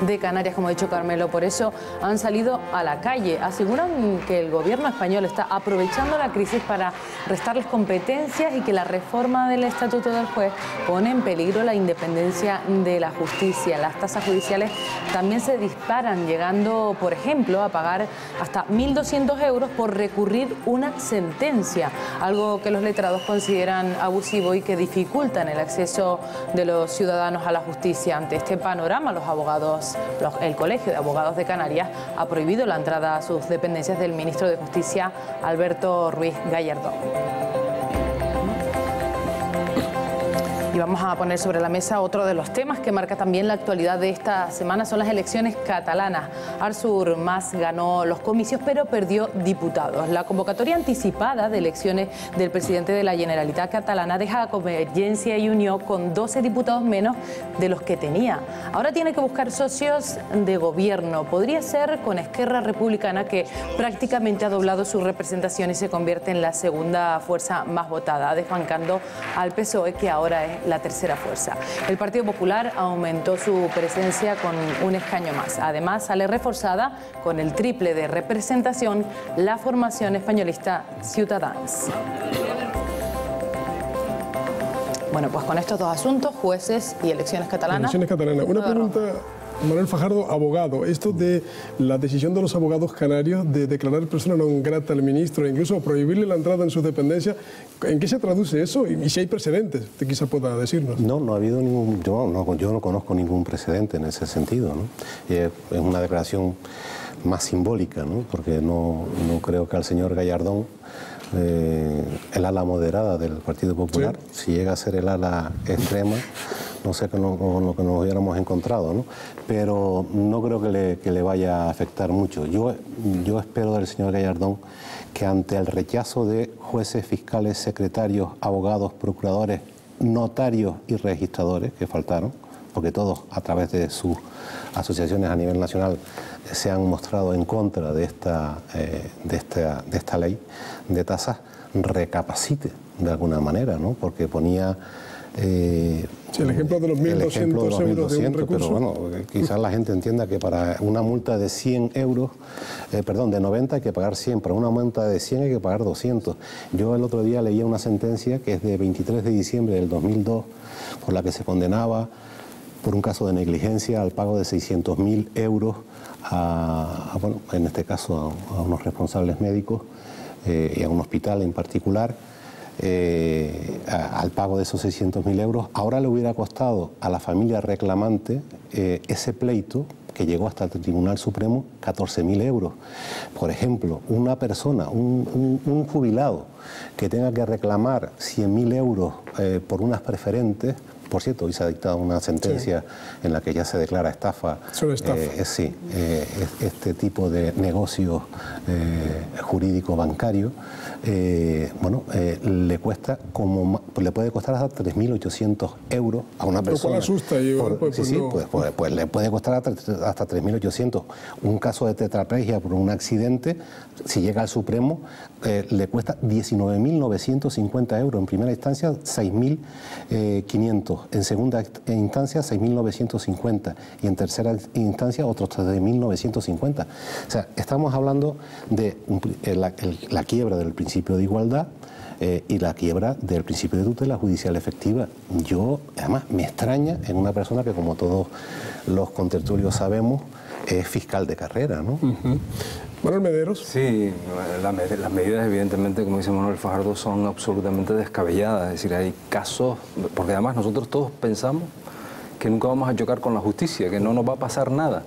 Speaker 3: de Canarias, como ha dicho Carmelo. Por eso han salido a la calle. Aseguran que el gobierno español está aprovechando la crisis para restarles competencias y que la reforma del Estatuto del Juez pone en peligro la independencia de la justicia. Las tasas judiciales también se disparan, llegando, por ejemplo, a pagar hasta 1.200 euros por recurrir una sentencia, algo que los letrados consideran abusivo y que dificultan el acceso de los ciudadanos a la justicia. Ante este panorama, el Colegio de Abogados de Canarias ha prohibido la entrada a sus dependencias del ministro de Justicia, Alberto Ruiz Gallardón. Y vamos a poner sobre la mesa otro de los temas que marca también la actualidad de esta semana, son las elecciones catalanas. Artur Mas ganó los comicios, pero perdió diputados. La convocatoria anticipada de elecciones del presidente de la Generalitat catalana deja a Convergencia y Unió con 12 diputados menos de los que tenía. Ahora tiene que buscar socios de gobierno. Podría ser con Esquerra Republicana, que prácticamente ha doblado su representación y se convierte en la segunda fuerza más votada, desbancando al PSOE, que ahora es la tercera fuerza. El Partido Popular aumentó su presencia con un escaño más. Además, sale reforzada con el triple de representación la formación españolista Ciutadans. Bueno, pues con estos dos asuntos, jueces y elecciones catalanas.
Speaker 1: Elecciones catalanas. Una pregunta, Manuel Fajardo, abogado. Esto de la decisión de los abogados canarios de declarar persona non grata al ministro e incluso prohibirle la entrada en sus dependencias, ¿en qué se traduce eso? Y si hay precedentes, usted quizá pueda decirnos.
Speaker 2: No ha habido ningún... Yo no conozco ningún precedente en ese sentido, ¿no? Es una declaración más simbólica, ¿no? Porque no creo que al señor Gallardón, el ala moderada del Partido Popular, sí, si llega a ser el ala extrema, no sé con lo que nos hubiéramos encontrado, ¿no? Pero no creo que le vaya a afectar mucho. Yo espero del señor Gallardón que ante el rechazo de jueces, fiscales, secretarios, abogados, procuradores, notarios y registradores que faltaron, porque todos a través de sus asociaciones a nivel nacional se han mostrado en contra de esta ley de tasas, recapacite de alguna manera, ¿no? Porque ponía...
Speaker 1: sí, el ejemplo de los 1.200 euros de un recurso.
Speaker 2: Pero bueno, quizás la gente entienda que para una multa de 100 euros, de 90 hay que pagar 100, para una multa de 100 hay que pagar 200. Yo el otro día leía una sentencia que es de 23 de diciembre del 2002, por la que se condenaba por un caso de negligencia al pago de 600.000 euros bueno, en este caso a unos responsables médicos y a un hospital en particular. Al pago de esos 600.000 euros, ahora le hubiera costado a la familia reclamante ese pleito, que llegó hasta el Tribunal Supremo, 14.000 euros. Por ejemplo, una persona, un jubilado, que tenga que reclamar 100.000 euros por unas preferentes. Por cierto, hoy se ha dictado una sentencia, sí, en la que ya se declara estafa.
Speaker 1: Sobre estafa.
Speaker 2: Sí, este tipo de negocios jurídico bancario, bueno, le puede costar hasta 3.800 euros a una persona.
Speaker 1: Lo cual asusta.
Speaker 2: Pues le puede costar hasta 3.800. Un caso de tetraplegia por un accidente, si llega al Supremo, le cuesta 19.950 euros. En primera instancia, 6.500. En segunda instancia, 6.950. Y en tercera instancia, otros 3.950. O sea, estamos hablando de la quiebra del principio de igualdad y la quiebra del principio de tutela judicial efectiva. Yo, además, me extraña en una persona que, como todos los contertulios sabemos, es fiscal de carrera, ¿no?
Speaker 1: Manuel Mederos.
Speaker 6: Sí, las medidas, evidentemente, como dice Manuel Fajardo, son absolutamente descabelladas. Es decir, hay casos, porque además nosotros todos pensamos que nunca vamos a chocar con la justicia, que no nos va a pasar nada,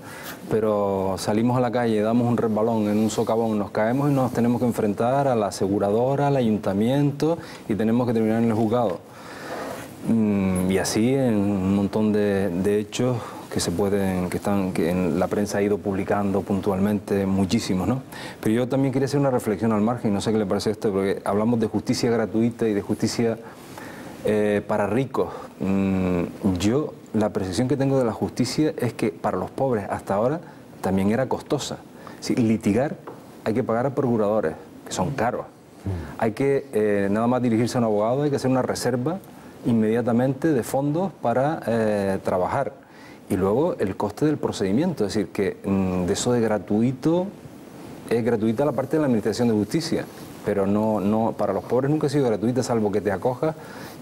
Speaker 6: pero salimos a la calle, damos un resbalón en un socavón, nos caemos y nos tenemos que enfrentar a la aseguradora, al ayuntamiento y tenemos que terminar en el juzgado. Y así en un montón de hechos que en la prensa ha ido publicando puntualmente muchísimos, ¿no? Pero yo también quería hacer una reflexión al margen, no sé qué le parece esto, porque hablamos de justicia gratuita y de justicia para ricos. Yo, la percepción que tengo de la justicia es que para los pobres hasta ahora también era costosa. Sí, litigar, hay que pagar a procuradores, que son caros. Hay que, nada más dirigirse a un abogado, hay que hacer una reserva inmediatamente de fondos para trabajar. Y luego el coste del procedimiento, es decir, que de eso de gratuito, es gratuita la parte de la Administración de Justicia, pero no para los pobres nunca ha sido gratuita, salvo que te acojas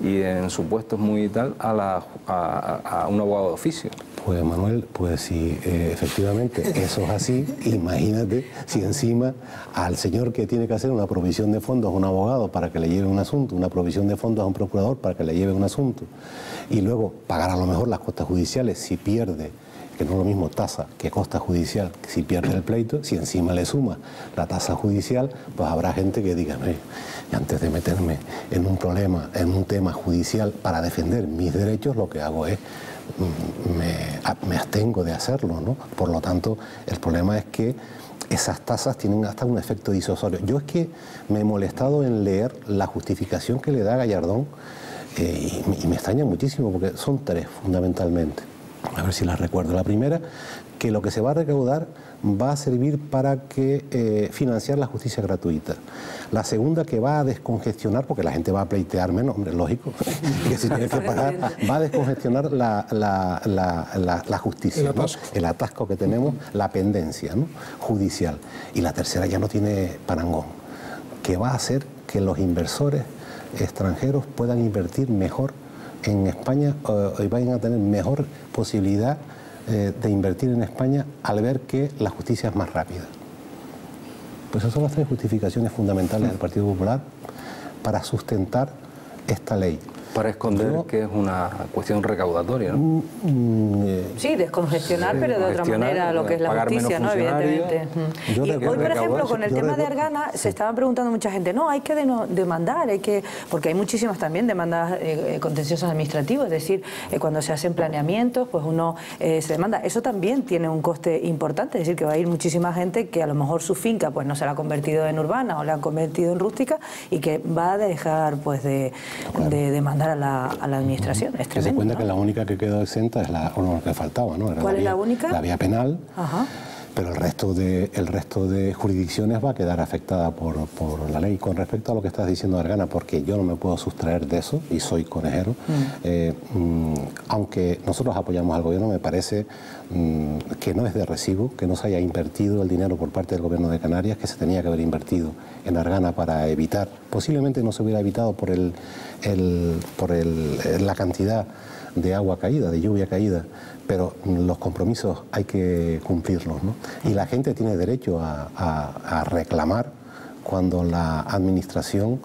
Speaker 6: y en supuestos muy tal a un abogado de oficio.
Speaker 2: Pues Manuel, pues si efectivamente eso es así, imagínate si encima al señor que tiene que hacer una provisión de fondos a un abogado para que le lleve un asunto, una provisión de fondos a un procurador para que le lleve un asunto, y luego pagar a lo mejor las costas judiciales si pierde, que no es lo mismo tasa que costa judicial, si pierde el pleito, si encima le suma la tasa judicial, pues habrá gente que diga, antes de meterme en un problema, en un tema judicial para defender mis derechos, lo que hago es me abstengo de hacerlo, ¿no? Por lo tanto, el problema es que esas tasas tienen hasta un efecto disuasorio. Yo es que me he molestado en leer la justificación que le da Gallardón y me extraña muchísimo porque son tres fundamentalmente. A ver si las recuerdo. La primera, que lo que se va a recaudar va a servir para financiar la justicia gratuita. La segunda, que va a descongestionar, porque la gente va a pleitear menos, hombre, lógico, que si tiene que pagar, va a descongestionar la justicia, el atasco que tenemos, la pendencia, ¿no?, judicial. Y la tercera ya no tiene parangón, que va a hacer que los inversores extranjeros puedan invertir mejor en España y vayan a tener mejor posibilidad de invertir en España al ver que la justicia es más rápida. Pues esas son las tres justificaciones fundamentales del Partido Popular para sustentar esta ley.
Speaker 6: Para esconder que es una cuestión recaudatoria, ¿no?
Speaker 4: Sí, descongestionar, pero de otra manera lo que es la justicia, ¿no?, evidentemente. Y hoy, por ejemplo, con el tema de Argana, se estaban preguntando mucha gente, no, hay que demandar, porque hay muchísimas también demandas contenciosas administrativas, es decir, cuando se hacen planeamientos, pues uno se demanda. Eso también tiene un coste importante, es decir, que va a ir muchísima gente que a lo mejor su finca pues no se la ha convertido en urbana o la han convertido en rústica y que va a dejar pues de demandar a la administración. Es tremendo,
Speaker 2: se cuenta, ¿no?,
Speaker 4: que
Speaker 2: la única que quedó exenta es la que faltaba, ¿no?
Speaker 4: ¿Cuál es la única?
Speaker 2: La vía penal.
Speaker 4: Ajá.
Speaker 2: Pero el resto de jurisdicciones va a quedar afectada por la ley. Con respecto a lo que estás diciendo, Argana, porque yo no me puedo sustraer de eso y soy conejero, aunque nosotros apoyamos al gobierno, me parece que no es de recibo que no se haya invertido el dinero por parte del gobierno de Canarias que se tenía que haber invertido en Argana para evitar, posiblemente no se hubiera evitado por la cantidad de agua caída, de lluvia caída, pero los compromisos hay que cumplirlos, ¿no? Y la gente tiene derecho a reclamar cuando la administración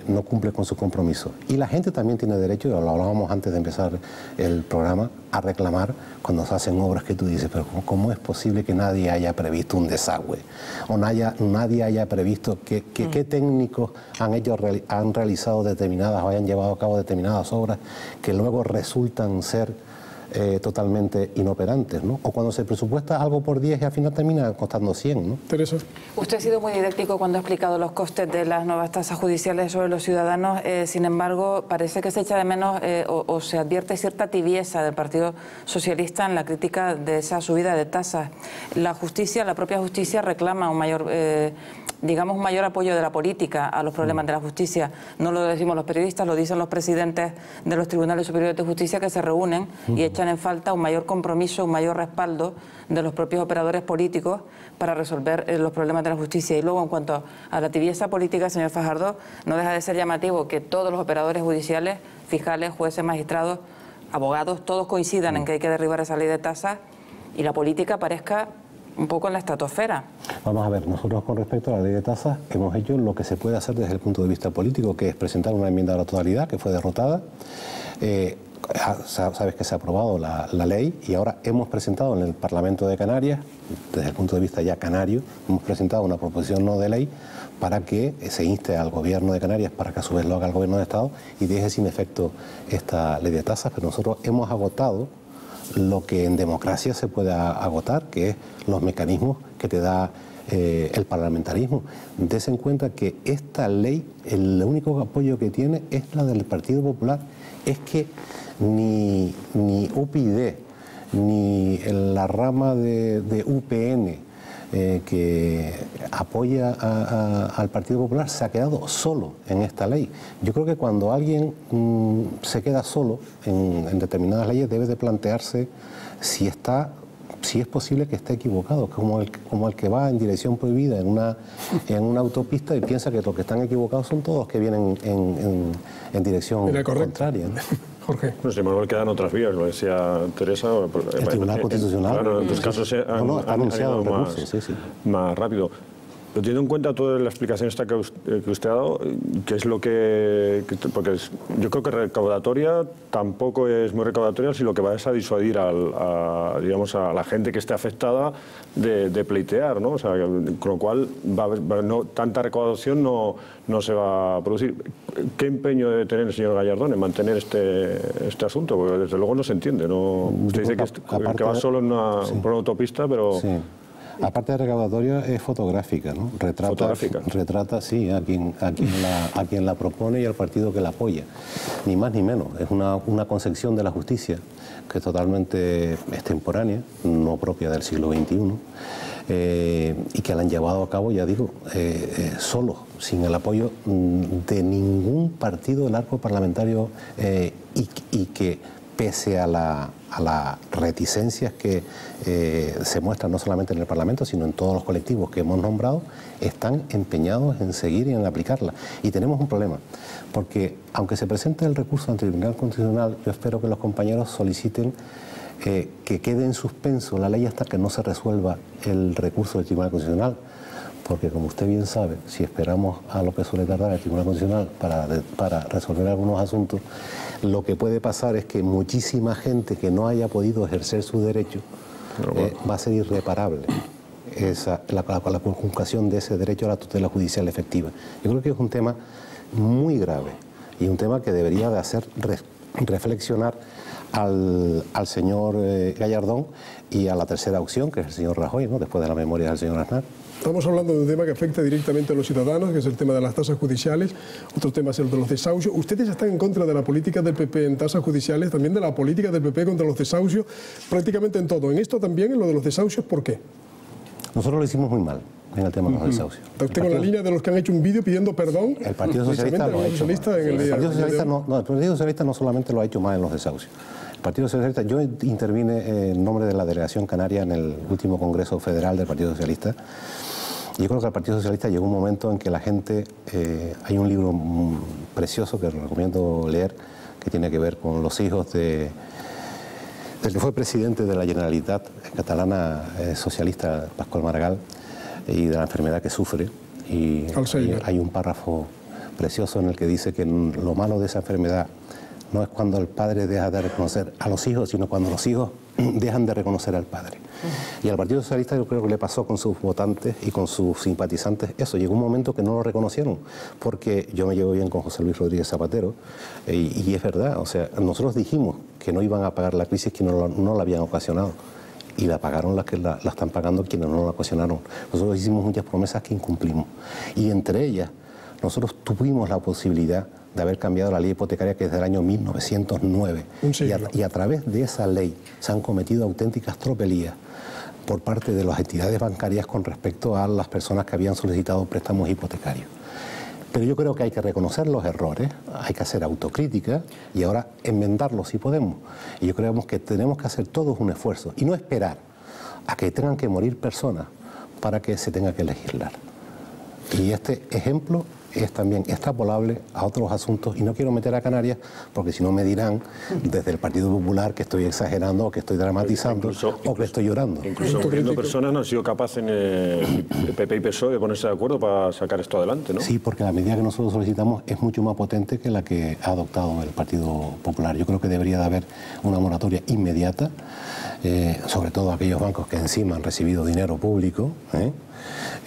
Speaker 2: no cumple con su compromiso. Y la gente también tiene derecho, lo hablábamos antes de empezar el programa, a reclamar cuando se hacen obras que tú dices, pero ¿cómo es posible que nadie haya previsto un desagüe? O nadie haya previsto qué técnicos han realizado determinadas o hayan llevado a cabo determinadas obras que luego resultan ser totalmente inoperantes, ¿no? O cuando se presupuesta algo por 10 y al final termina costando 100, ¿no?
Speaker 1: Teresa.
Speaker 7: Usted ha sido muy didáctico cuando ha explicado los costes de las nuevas tasas judiciales sobre los ciudadanos. Sin embargo, parece que se echa de menos o se advierte cierta tibieza del Partido Socialista en la crítica de esa subida de tasas. La propia justicia reclama un mayor... digamos, un mayor apoyo de la política a los problemas de la justicia. No lo decimos los periodistas, lo dicen los presidentes de los tribunales superiores de justicia que se reúnen y echan en falta un mayor compromiso, un mayor respaldo de los propios operadores políticos para resolver los problemas de la justicia. Y luego, en cuanto a la tibieza política, señor Fajardo, no deja de ser llamativo que todos los operadores judiciales, fiscales, jueces, magistrados, abogados, todos coincidan en que hay que derribar esa ley de tasas y la política parezca un poco en la estratosfera.
Speaker 2: Vamos a ver, nosotros con respecto a la ley de tasas hemos hecho lo que se puede hacer desde el punto de vista político, que es presentar una enmienda a la totalidad que fue derrotada. sabes que se ha aprobado la ley y ahora hemos presentado en el Parlamento de Canarias, desde el punto de vista ya canario, hemos presentado una proposición no de ley para que se inste al Gobierno de Canarias para que a su vez lo haga el Gobierno de Estado y deje sin efecto esta ley de tasas, pero nosotros hemos agotado lo que en democracia se puede agotar, que es los mecanismos que te da el parlamentarismo. Dese en cuenta que esta ley, el único apoyo que tiene es la del Partido Popular. Es que ni UPyD, ni la rama de UPN que apoya al Partido Popular se ha quedado solo en esta ley. Yo creo que cuando alguien se queda solo en determinadas leyes debe de plantearse si es posible que esté equivocado, como el que va en dirección prohibida en una autopista y piensa que los que están equivocados son todos los que vienen en dirección contraria, ¿no?
Speaker 1: Jorge.
Speaker 5: No sé, Manuel, quedan otras vías, lo decía Teresa.
Speaker 2: El Tribunal Constitucional.
Speaker 5: Claro, en tus casos está anunciado el recurso, más rápido. Pero teniendo en cuenta toda la explicación esta que usted ha dado, ¿qué es lo porque yo creo que recaudatoria tampoco es muy recaudatoria si lo que va es a disuadir digamos, a la gente que esté afectada de pleitear, ¿no? O sea, con lo cual tanta recaudación no se va a producir. ¿Qué empeño debe tener el señor Gallardón en mantener este asunto? Porque desde luego no se entiende, ¿no? Usted dice que va solo por una autopista, pero...
Speaker 2: Sí. Aparte de recaudatoria, es fotográfica, ¿no? Retrata sí, a quien la propone y al partido que la apoya. Ni más ni menos. Es una concepción de la justicia que es totalmente extemporánea, no propia del siglo XXI, y que la han llevado a cabo, ya digo, solo, sin el apoyo de ningún partido del arco parlamentario y que pese a las reticencias que se muestran no solamente en el Parlamento, sino en todos los colectivos que hemos nombrado, están empeñados en seguir y en aplicarla. Y tenemos un problema, porque aunque se presente el recurso ante el Tribunal Constitucional, yo espero que los compañeros soliciten que quede en suspenso la ley hasta que no se resuelva el recurso del Tribunal Constitucional. Porque, como usted bien sabe, si esperamos a lo que suele tardar el Tribunal Constitucional para resolver algunos asuntos, lo que puede pasar es que muchísima gente que no haya podido ejercer su derecho va a ser irreparable la conculcación de ese derecho a la tutela judicial efectiva. Yo creo que es un tema muy grave y un tema que debería de hacer reflexionar al señor Gallardón y a la tercera opción, que es el señor Rajoy, ¿no? Después de la memoria del señor Aznar.
Speaker 1: Estamos hablando de un tema que afecta directamente a los ciudadanos, que es el tema de las tasas judiciales. Otro tema es el de los desahucios. Ustedes están en contra de la política del PP en tasas judiciales, también de la política del PP contra los desahucios, prácticamente en todo. En esto también, en lo de los desahucios, ¿por qué?
Speaker 2: Nosotros lo hicimos muy mal en el tema de los desahucios.
Speaker 1: ¿Está usted con la línea de los que han hecho un vídeo pidiendo perdón?
Speaker 2: El Partido Socialista lo ha hecho mal. El Partido Socialista no solamente lo ha hecho mal en los desahucios. El Partido Socialista, yo intervine en nombre de la Delegación Canaria en el último Congreso Federal del Partido Socialista. Yo creo que al Partido Socialista llegó un momento en que la gente... hay un libro precioso que recomiendo leer, que tiene que ver con los hijos del que fue presidente de la Generalitat catalana socialista, Pascual Maragall, y de la enfermedad que sufre. Y hay un párrafo precioso en el que dice que lo malo de esa enfermedad no es cuando el padre deja de reconocer a los hijos, sino cuando los hijos dejan de reconocer al padre. Y al Partido Socialista yo creo que le pasó con sus votantes y con sus simpatizantes eso. Llegó un momento que no lo reconocieron, porque yo me llevo bien con José Luis Rodríguez Zapatero, y es verdad, o sea, nosotros dijimos que no iban a pagar la crisis que no la habían ocasionado. Y la pagaron las que la están pagando quienes no la ocasionaron. Nosotros hicimos muchas promesas que incumplimos. Y entre ellas, nosotros tuvimos la posibilidad de haber cambiado la ley hipotecaria, que es del año 1909. Y a través de esa ley se han cometido auténticas tropelías por parte de las entidades bancarias con respecto a las personas que habían solicitado préstamos hipotecarios. Pero yo creo que hay que reconocer los errores, hay que hacer autocrítica y ahora enmendarlos si podemos. Y yo creo que tenemos que hacer todos un esfuerzo y no esperar a que tengan que morir personas para que se tenga que legislar. Y este ejemplo es también extrapolable a otros asuntos, y no quiero meter a Canarias porque si no me dirán desde el Partido Popular que estoy exagerando o que estoy dramatizando o que estoy llorando.
Speaker 5: Incluso gobierno personas no han sido capaces en el PP y PSOE de ponerse de acuerdo para sacar esto adelante, ¿no?
Speaker 2: Sí, porque la medida que nosotros solicitamos es mucho más potente que la que ha adoptado el Partido Popular. Yo creo que debería de haber una moratoria inmediata, sobre todo aquellos bancos que encima han recibido dinero público,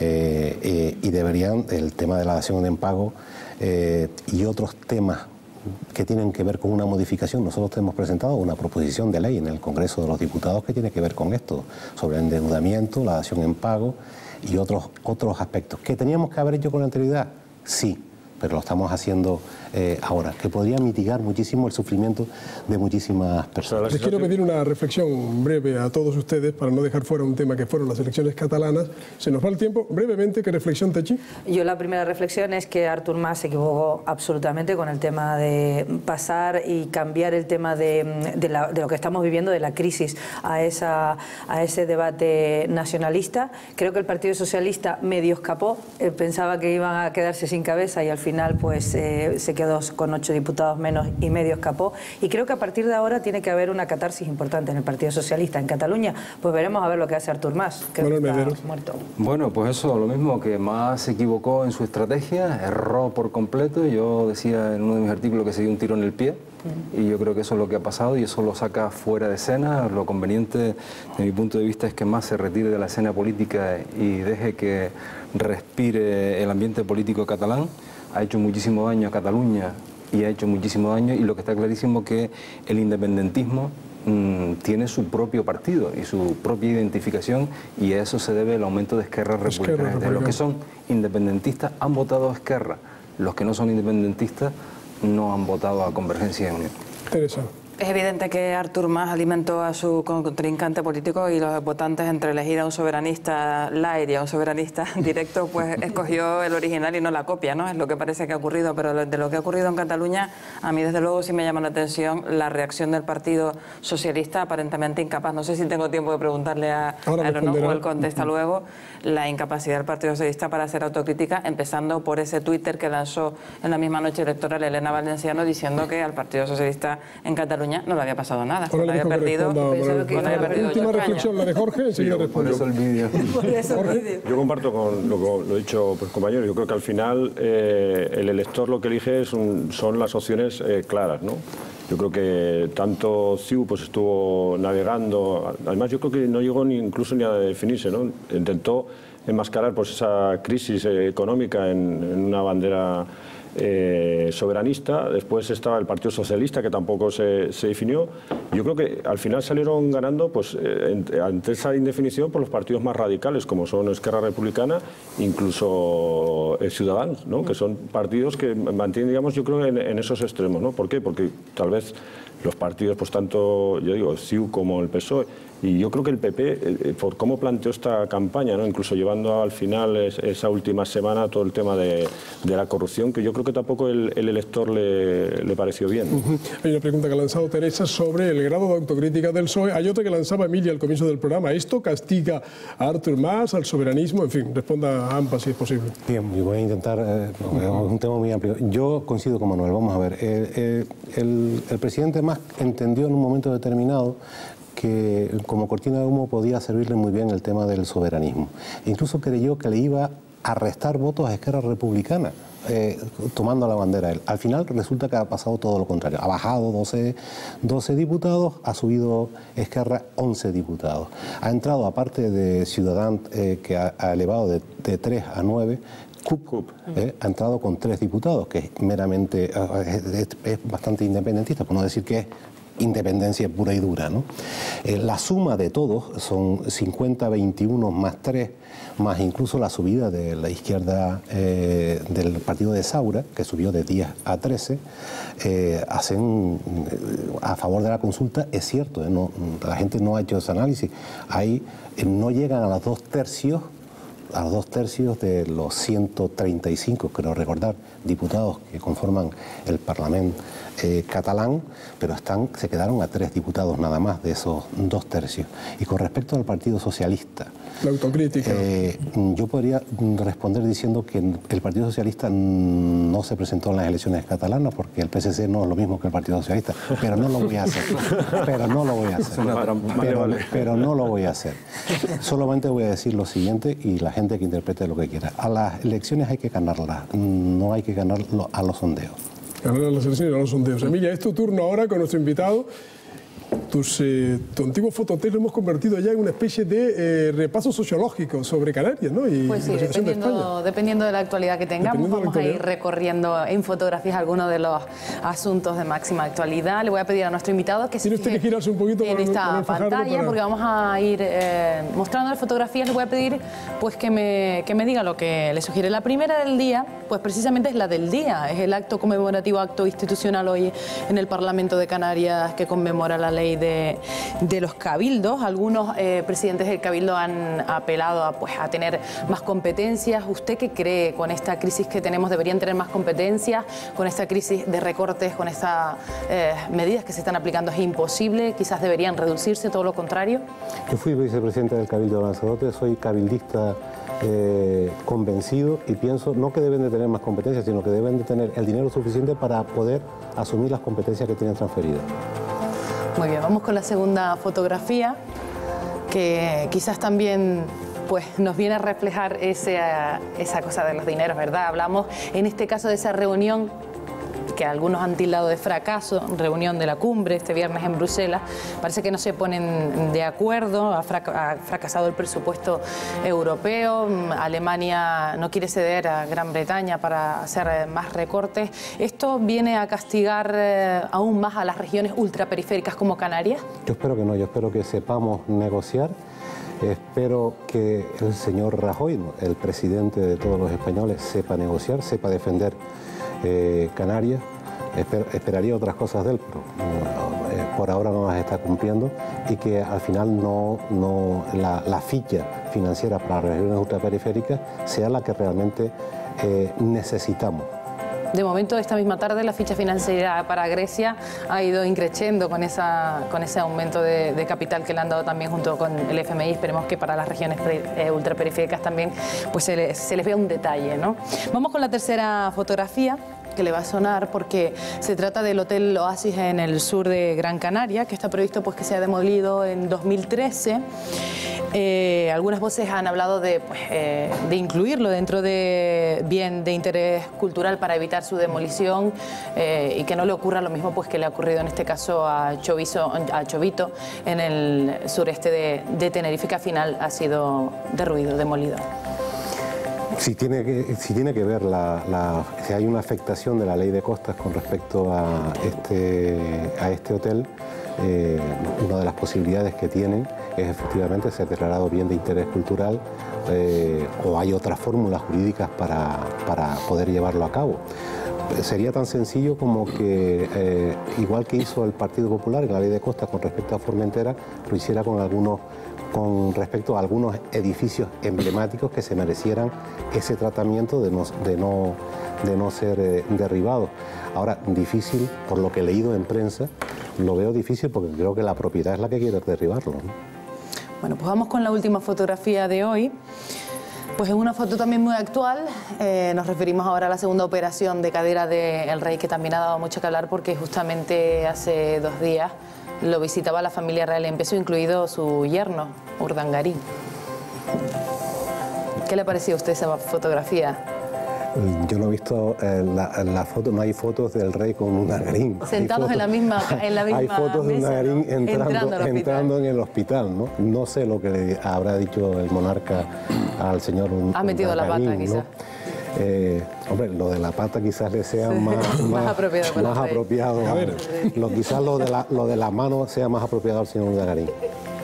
Speaker 2: y deberían, el tema de la dación en pago y otros temas que tienen que ver con una modificación. Nosotros hemos presentado una proposición de ley en el Congreso de los Diputados que tiene que ver con esto, sobre el endeudamiento, la dación en pago y otros aspectos. ¿Que teníamos que haber hecho con anterioridad? Sí, pero lo estamos haciendo ahora, que podría mitigar muchísimo el sufrimiento de muchísimas personas.
Speaker 1: Les quiero pedir una reflexión breve a todos ustedes para no dejar fuera un tema que fueron las elecciones catalanas. Se nos va el tiempo. Brevemente, ¿qué reflexión, Techi?
Speaker 4: Yo la primera reflexión es que Artur Mas se equivocó absolutamente con el tema de pasar y cambiar el tema de lo que estamos viviendo, de la crisis, a ese debate nacionalista. Creo que el Partido Socialista medio escapó, pensaba que iban a quedarse sin cabeza y al final pues se quedó con 8 diputados menos y medio escapó. Y creo que a partir de ahora tiene que haber una catarsis importante en el Partido Socialista. En Cataluña, pues veremos a ver lo que hace Artur Mas. Creo que está muerto.
Speaker 6: Bueno, pues eso, lo mismo, que Mas se equivocó en su estrategia, erró por completo. Yo decía en uno de mis artículos que se dio un tiro en el pie. Y yo creo que eso es lo que ha pasado y eso lo saca fuera de escena. Lo conveniente, de mi punto de vista, es que Mas se retire de la escena política y deje que respire el ambiente político catalán. Ha hecho muchísimo daño a Cataluña y ha hecho muchísimo daño, y lo que está clarísimo es que el independentismo tiene su propio partido y su propia identificación, y a eso se debe el aumento de Esquerra Republicana. Los que son independentistas han votado a Esquerra, los que no son independentistas no han votado a Convergencia y Unión.
Speaker 1: Teresa.
Speaker 7: Es evidente que Artur Mas alimentó a su contrincante político y los votantes, entre elegir a un soberanista light y a un soberanista directo, pues escogió el original y no la copia, ¿no? Es lo que parece que ha ocurrido, pero de lo que ha ocurrido en Cataluña, a mí desde luego sí me llama la atención la reacción del Partido Socialista, aparentemente incapaz. No sé si tengo tiempo de preguntarle a él o él contesta luego. La incapacidad del Partido Socialista para hacer autocrítica, empezando por ese Twitter que lanzó en la misma noche electoral Elena Valenciano, diciendo que al Partido Socialista en Cataluña no le había pasado nada.
Speaker 1: No había perdido. Última reflexión, la de Jorge, enseguida responde.
Speaker 6: Por eso el vídeo.
Speaker 5: Yo comparto con lo dicho por compañeros. Yo creo que al final el elector lo que elige son las opciones claras, ¿no? Yo creo que tanto CiU pues estuvo navegando, además yo creo que no llegó incluso ni a definirse, ¿no? Intentó enmascarar pues esa crisis económica en una bandera soberanista. Después estaba el Partido Socialista, que tampoco se definió. Yo creo que al final salieron ganando pues ante esa indefinición por los partidos más radicales, como son Esquerra Republicana, incluso Ciudadanos, ¿no? Que son partidos que mantienen, digamos, yo creo, en esos extremos, ¿no? ¿Por qué? Porque tal vez los partidos, pues tanto, yo digo, CiU como el PSOE, y yo creo que el PP, por cómo planteó esta campaña, ¿no? Incluso llevando al final esa última semana todo el tema de la corrupción, que yo creo que tampoco el elector le pareció bien.
Speaker 1: Hay una pregunta que ha lanzado Teresa sobre el grado de autocrítica del PSOE. Hay otra que lanzaba Emilia al comienzo del programa. ¿Esto castiga a Artur Mas, al soberanismo? En fin, responda a ambas si es posible.
Speaker 2: Bien, yo voy a intentar, es un tema muy amplio. Yo coincido con Manuel, vamos a ver. El presidente Mas entendió en un momento determinado que como cortina de humo podía servirle muy bien el tema del soberanismo. Incluso creyó que le iba a restar votos a Esquerra Republicana, tomando la bandera él. Al final resulta que ha pasado todo lo contrario. Ha bajado 12 diputados, ha subido Esquerra 11 diputados. Ha entrado, aparte de Ciudadanos, que ha elevado de 3 a 9, CUP ha entrado con 3 diputados, que es meramente, es bastante independentista, por no decir que es independencia pura y dura, ¿no? La suma de todos son 50-21 más 3, más incluso la subida de la izquierda del partido de Saura, que subió de 10 a 13, hacen a favor de la consulta. Es cierto, la gente no ha hecho ese análisis. Ahí no llegan a los 2 tercios de los 135, creo recordar, diputados que conforman el Parlamento catalán, pero se quedaron a 3 diputados nada más de esos 2 tercios. Y con respecto al Partido Socialista,
Speaker 1: La autocrítica.
Speaker 2: Yo podría responder diciendo que el Partido Socialista no se presentó en las elecciones catalanas porque el PSC no es lo mismo que el Partido Socialista, pero no lo voy a hacer. Pero no lo voy a hacer. Pero no lo voy a hacer. Solamente voy a decir lo siguiente y la gente que interprete lo que quiera. A las elecciones hay que ganarlas, no hay que ganarlo a los sondeos.
Speaker 1: Ganar a las elecciones y a los sondeos. Emilia, es tu turno ahora con nuestro invitado. Tu antiguo fotohotel lo hemos convertido ya en una especie de repaso sociológico sobre Canarias, ¿no? Y
Speaker 3: pues sí,
Speaker 1: la situación de España.
Speaker 3: dependiendo de la actualidad que tengamos, vamos a ir recorriendo en fotografías algunos de los asuntos de máxima actualidad. Le voy a pedir a nuestro invitado que se
Speaker 1: tiene usted que girarse un poquito
Speaker 3: en esta pantalla, porque vamos a ir mostrando las fotografías. Le voy a pedir pues que me diga lo que le sugiere. La primera del día, pues precisamente es la del día, es el acto conmemorativo, acto institucional hoy en el Parlamento de Canarias que conmemora la ley de los cabildos. Algunos presidentes del cabildo han apelado a tener más competencias. ¿Usted qué cree con esta crisis que tenemos? ¿Deberían tener más competencias? ¿Con esta crisis de recortes, con estas medidas que se están aplicando es imposible? ¿Quizás deberían reducirse, todo lo contrario?
Speaker 2: Yo fui vicepresidente del Cabildo de Lanzarote, soy cabildista convencido y pienso no que deben de tener más competencias, sino que deben de tener el dinero suficiente para poder asumir las competencias que tienen transferidas.
Speaker 3: Muy bien, vamos con la segunda fotografía, que quizás también pues, nos viene a reflejar esa cosa de los dineros, ¿verdad? Hablamos en este caso de esa reunión que algunos han tildado de fracaso, reunión de la cumbre este viernes en Bruselas. Parece que no se ponen de acuerdo, ha fracasado el presupuesto europeo, Alemania no quiere ceder a Gran Bretaña para hacer más recortes. ¿Esto viene a castigar aún más a las regiones ultraperiféricas como Canarias?
Speaker 2: Yo espero que no, yo espero que sepamos negociar. Espero que el señor Rajoy, el presidente de todos los españoles, sepa negociar, sepa defender Canarias. Esperaría otras cosas de él, pero por ahora no las está cumpliendo, y que al final la ficha financiera para las regiones ultraperiféricas sea la que realmente necesitamos.
Speaker 3: De momento, esta misma tarde, la ficha financiera para Grecia ha ido increciendo con ese aumento de capital que le han dado también junto con el FMI. Esperemos que para las regiones ultraperiféricas también pues se les vea un detalle, ¿no? Vamos con la tercera fotografía, que le va a sonar porque se trata del Hotel Oasis en el sur de Gran Canaria, que está previsto pues, que sea demolido en 2013. Algunas voces han hablado de incluirlo dentro de bien de interés cultural para evitar su demolición y que no le ocurra lo mismo pues, que le ha ocurrido en este caso a Chovito en el sureste de Tenerife, que al final ha sido derruido, demolido.
Speaker 2: Si tiene que ver si hay una afectación de la ley de costas con respecto a este hotel, una de las posibilidades que tienen es efectivamente ser declarado bien de interés cultural o hay otras fórmulas jurídicas para poder llevarlo a cabo. Sería tan sencillo como que, igual que hizo el Partido Popular en la ley de costas con respecto a Formentera, lo hiciera con respecto a algunos edificios emblemáticos que se merecieran ese tratamiento de no ser derribados. Ahora, difícil, por lo que he leído en prensa, lo veo difícil porque creo que la propiedad es la que quiere derribarlo, ¿no?
Speaker 3: Bueno, pues vamos con la última fotografía de hoy. Pues es una foto también muy actual. Nos referimos ahora a la segunda operación de cadera del rey, que también ha dado mucho que hablar porque justamente hace 2 días lo visitaba la familia real, empezó incluido su yerno, Urdangarín. ¿Qué le ha parecido a usted esa fotografía?
Speaker 2: Yo no he visto la foto, no hay fotos del rey con Urdangarín.
Speaker 3: Sentados en la misma
Speaker 2: hay fotos de Urdangarín, ¿no? entrando en el hospital, ¿no? No sé lo que le habrá dicho el monarca al señor Urdangarín.
Speaker 3: Ha metido la pata, quizás.
Speaker 2: ¿No? Hombre, lo de la pata quizás le sea más apropiado. A ver, quizás lo de la mano sea más apropiado al señor Urdangarín.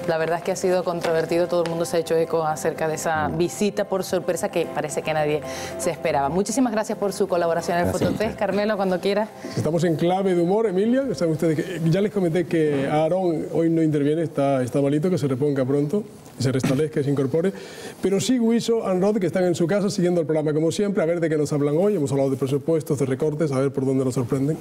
Speaker 3: La verdad es que ha sido controvertido, todo el mundo se ha hecho eco acerca de esa visita por sorpresa que parece que nadie se esperaba. Muchísimas gracias por su colaboración en el Fototest. Carmelo, cuando quiera. Estamos en clave de humor, Emilia. Saben ustedes que ya les comenté que Aarón hoy no interviene, está malito, que se reponga pronto, se restablezca, que se incorpore. Pero sí Guiso y Rod, que están en su casa siguiendo el programa como siempre, a ver de qué nos hablan hoy. Hemos hablado de presupuestos, de recortes, a ver por dónde nos sorprenden.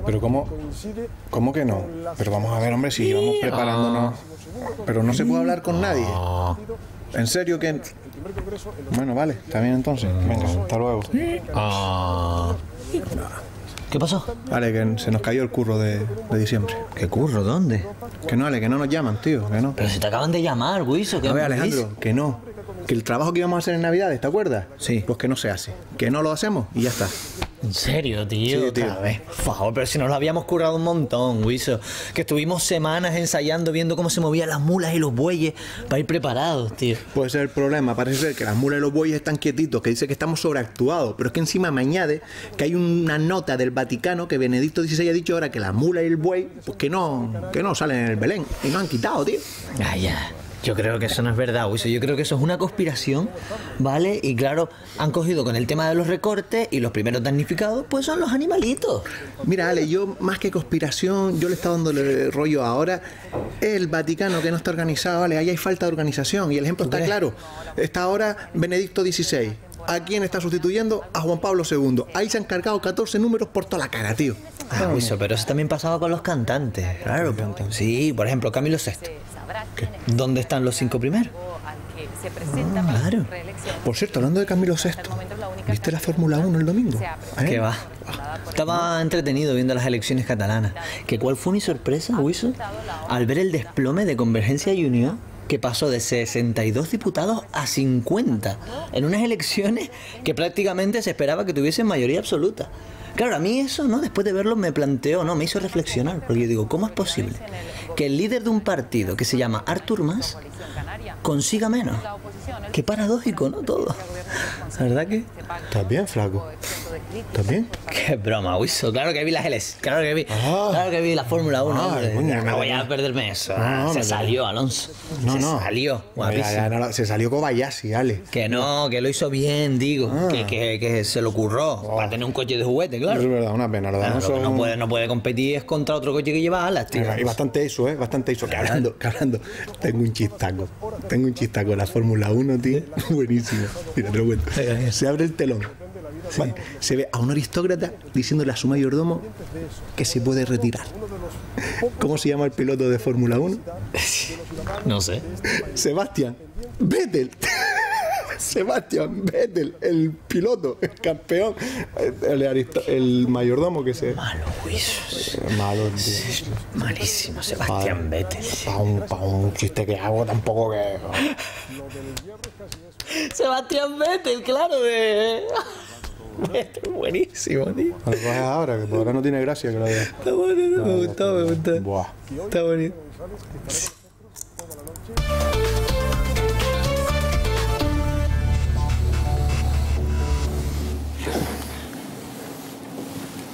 Speaker 8: Pero ¿cómo que no? Pero vamos a ver, hombre, si vamos preparándonos. Pero no se puede hablar con nadie. ¿En serio que...? Bueno, vale, está bien entonces. Venga, hasta luego.
Speaker 9: ¿Qué pasó?
Speaker 8: Vale, que se nos cayó el curro de diciembre.
Speaker 9: ¿Qué curro? ¿Dónde?
Speaker 8: Que no, Ale, que no nos llaman, tío, que no.
Speaker 9: Pero si te acaban de llamar, Guiso.
Speaker 8: A ver, Alejandro, que no. Que el trabajo que íbamos a hacer en Navidades, ¿te acuerdas?
Speaker 9: Sí.
Speaker 8: Pues que no se hace. Que no lo hacemos y ya está.
Speaker 9: ¿En serio, tío?
Speaker 8: Sí, tío.
Speaker 9: Otra vez. Por favor, pero si nos lo habíamos currado un montón, Guiso. Que estuvimos semanas ensayando, viendo cómo se movían las mulas y los bueyes para ir preparados, tío.
Speaker 8: Puede ser el problema. Parece ser que las mulas y los bueyes están quietitos, que dice que estamos sobreactuados. Pero es que encima me añade que hay una nota del Vaticano que Benedicto XVI ha dicho ahora que las mulas y el buey, pues que no salen en el Belén. Y nos han quitado, tío.
Speaker 9: Ya. Yo creo que eso no es verdad, Guiso. Yo creo que eso es una conspiración, ¿vale? Y claro, han cogido con el tema de los recortes y los primeros damnificados, pues son los animalitos.
Speaker 8: Mira, Ale, yo más que conspiración, yo le estaba dándole rollo ahora. El Vaticano que no está organizado, Ale, ahí hay falta de organización. Y el ejemplo está claro. Está ahora Benedicto XVI. ¿A quién está sustituyendo? A Juan Pablo II. Ahí se han cargado 14 números por toda la cara, tío.
Speaker 9: Guiso, pero eso también pasaba con los cantantes. Claro. Sí, por ejemplo, Camilo VI.
Speaker 8: ¿Qué?
Speaker 9: ¿Dónde están los 5 primeros? Claro.
Speaker 8: Por cierto, hablando de Camilo VI, ¿viste la Fórmula 1 el domingo?
Speaker 9: ¿Qué va? Estaba entretenido viendo las elecciones catalanas. ¿Que cuál fue mi sorpresa, Guiso? Al ver el desplome de Convergencia y Unión, que pasó de 62 diputados a 50 en unas elecciones que prácticamente se esperaba que tuviesen mayoría absoluta. Claro, a mí eso, ¿no? Después de verlo me me hizo reflexionar, porque yo digo, ¿cómo es posible que el líder de un partido que se llama Artur Mas consiga menos? Qué paradójico, ¿no? Todo. ¿La verdad que?
Speaker 8: ¿Estás bien, flaco? ¿Estás bien?
Speaker 9: Qué broma, Guiso. Claro que vi las LS. Claro que vi la Fórmula 1. No voy a perderme eso. Se salió, Alonso. Se salió. Guapísimo.
Speaker 8: Se salió Kobayashi, Ale.
Speaker 9: Que no, que lo hizo bien, digo. Que se lo curró. Para tener un coche de juguete, claro.
Speaker 8: Es verdad, una pena.
Speaker 9: Lo que no puede competir es contra otro coche que lleva alas, tío.
Speaker 8: Y bastante eso, bastante eso. Que hablando, tengo un chistaco. La Fórmula 1, tío. Buenísimo. Mira, te lo cuento. Se abre el telón. Sí. Vale. Se ve a un aristócrata diciéndole a su mayordomo que se puede retirar. ¿Cómo se llama el piloto de Fórmula 1?
Speaker 9: No sé.
Speaker 8: Sebastián Vettel. Sebastián Vettel, el piloto, el campeón, el mayordomo que se...
Speaker 9: Malo, Guiso.
Speaker 8: Malo, tío.
Speaker 9: Malísimo, Sebastián Vettel.
Speaker 8: Para un chiste que hago tampoco que...
Speaker 9: Sebastián Vettel, claro, Vettel, buenísimo, tío.
Speaker 8: Lo coges ahora, que ahora no tiene gracia que lo diga.
Speaker 9: Está bonito, me gustó.
Speaker 8: Buah.
Speaker 9: Está bonito.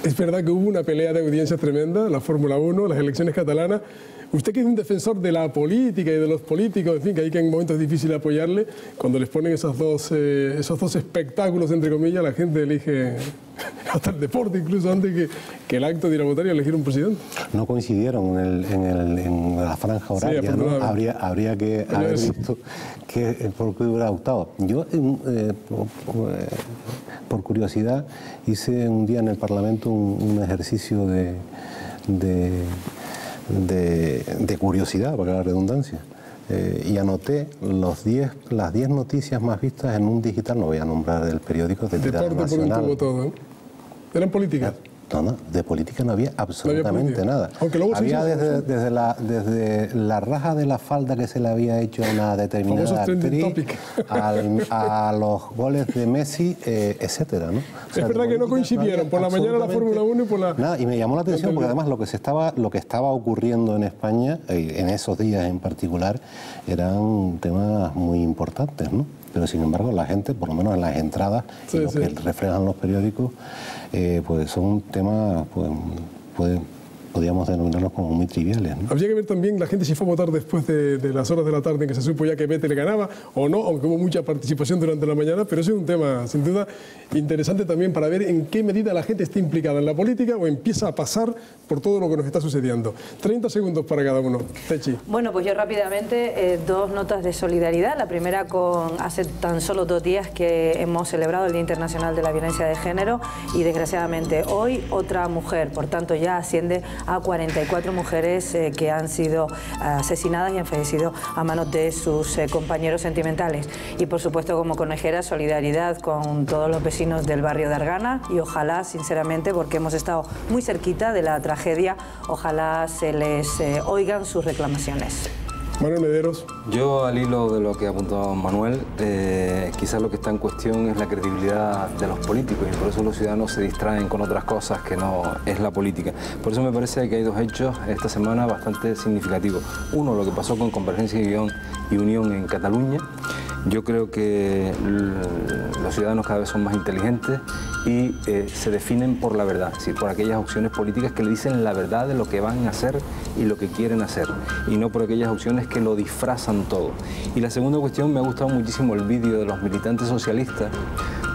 Speaker 1: Es verdad que hubo una pelea de audiencias tremenda, la Fórmula 1, las elecciones catalanas. Usted que es un defensor de la política y de los políticos, en fin, que hay que en momentos difíciles apoyarle, cuando les ponen esos dos espectáculos, entre comillas, la gente elige hasta el deporte, incluso antes que el acto de ir a votar y elegir un presidente.
Speaker 2: No coincidieron en la franja horaria, sí, ¿no? Habría que haber visto por qué hubiera optado. Yo, por curiosidad, hice un día en el Parlamento un ejercicio de curiosidad, para la redundancia, y anoté las 10 noticias más vistas en un digital, no voy a nombrar el periódico de tirada nacional.
Speaker 1: Por un tubo todo, ¿eh? ¿Eran políticas?
Speaker 2: No, de política no había absolutamente nada.
Speaker 1: Aunque luego
Speaker 2: había desde la raja de la falda que se le había hecho a una determinada actriz a los goles de Messi, etcétera, ¿no?
Speaker 1: O sea, es verdad que no coincidieron, por la mañana la Fórmula 1 y por la...
Speaker 2: Nada, y me llamó la atención porque además lo que estaba ocurriendo en España, en esos días en particular, eran temas muy importantes, ¿no? Pero sin embargo la gente, por lo menos en las entradas, y lo que reflejan los periódicos, pues son temas, pues podríamos denominarlos como muy triviales, ¿no?
Speaker 1: Habría que ver también la gente si fue a votar después de las horas de la tarde en que se supo ya que Vettel ganaba o no, aunque hubo mucha participación durante la mañana, pero ese es un tema sin duda interesante también para ver en qué medida la gente está implicada en la política o empieza a pasar por todo lo que nos está sucediendo. 30 segundos para cada uno. Techi.
Speaker 4: Bueno, pues yo rápidamente dos notas de solidaridad. La primera con hace tan solo 2 días que hemos celebrado el Día Internacional de la Violencia de Género y desgraciadamente hoy otra mujer, por tanto ya asciende a 44 mujeres que han sido asesinadas y han fallecido a manos de sus compañeros sentimentales. Y por supuesto, como conejera, solidaridad con todos los vecinos del barrio de Argana y ojalá, sinceramente, porque hemos estado muy cerquita de la tragedia, ojalá se les oigan sus reclamaciones.
Speaker 1: Manuel Mederos.
Speaker 6: Yo, al hilo de lo que ha apuntado Manuel, quizás lo que está en cuestión es la credibilidad de los políticos y por eso los ciudadanos se distraen con otras cosas que no es la política. Por eso me parece que hay 2 hechos esta semana bastante significativos. Uno, lo que pasó con Convergencia y Unión en Cataluña. Yo creo que los ciudadanos cada vez son más inteligentes y se definen por la verdad, es decir, por aquellas opciones políticas que le dicen la verdad de lo que van a hacer y lo que quieren hacer, y no por aquellas opciones que lo disfrazan todo. Y la segunda cuestión, me ha gustado muchísimo el vídeo de los militantes socialistas,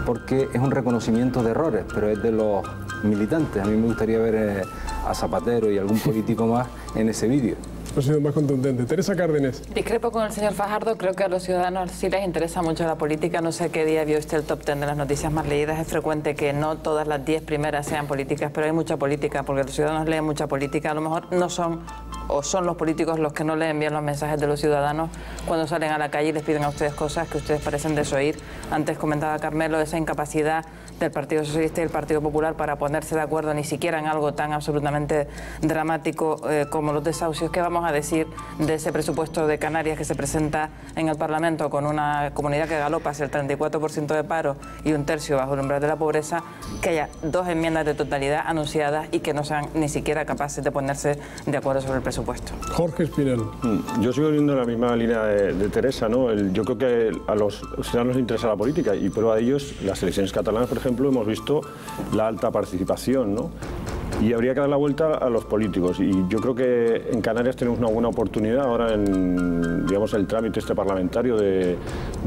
Speaker 6: porque es un reconocimiento de errores, pero es de los militantes. A mí me gustaría ver a Zapatero y algún político más en ese vídeo.
Speaker 1: Ha sido más contundente. Teresa Cárdenas.
Speaker 7: Discrepo con el señor Fajardo, creo que a los ciudadanos sí les interesa mucho la política. No sé qué día vio usted el top 10 de las noticias más leídas. Es frecuente que no todas las 10 primeras sean políticas, pero hay mucha política, porque los ciudadanos leen mucha política. A lo mejor no son, o son los políticos los que no leen bien los mensajes de los ciudadanos cuando salen a la calle y les piden a ustedes cosas que ustedes parecen desoír. Antes comentaba Carmelo esa incapacidad del Partido Socialista y del Partido Popular para ponerse de acuerdo ni siquiera en algo tan absolutamente dramático como los desahucios. ¿Qué vamos a decir de ese presupuesto de Canarias que se presenta en el Parlamento con una comunidad que galopa hacia el 34% de paro y 1/3 bajo el umbral de la pobreza, que haya 2 enmiendas de totalidad anunciadas y que no sean ni siquiera capaces de ponerse de acuerdo sobre el presupuesto?
Speaker 1: Jorge Espinel.
Speaker 5: Yo sigo viendo la misma línea de Teresa, ¿no? Yo creo que a los ciudadanos les interesa la política y prueba de ellos, las elecciones catalanas, por ejemplo, hemos visto la alta participación, ¿no? Y habría que dar la vuelta a los políticos. Y yo creo que en Canarias tenemos una buena oportunidad ahora en, digamos, el trámite parlamentario de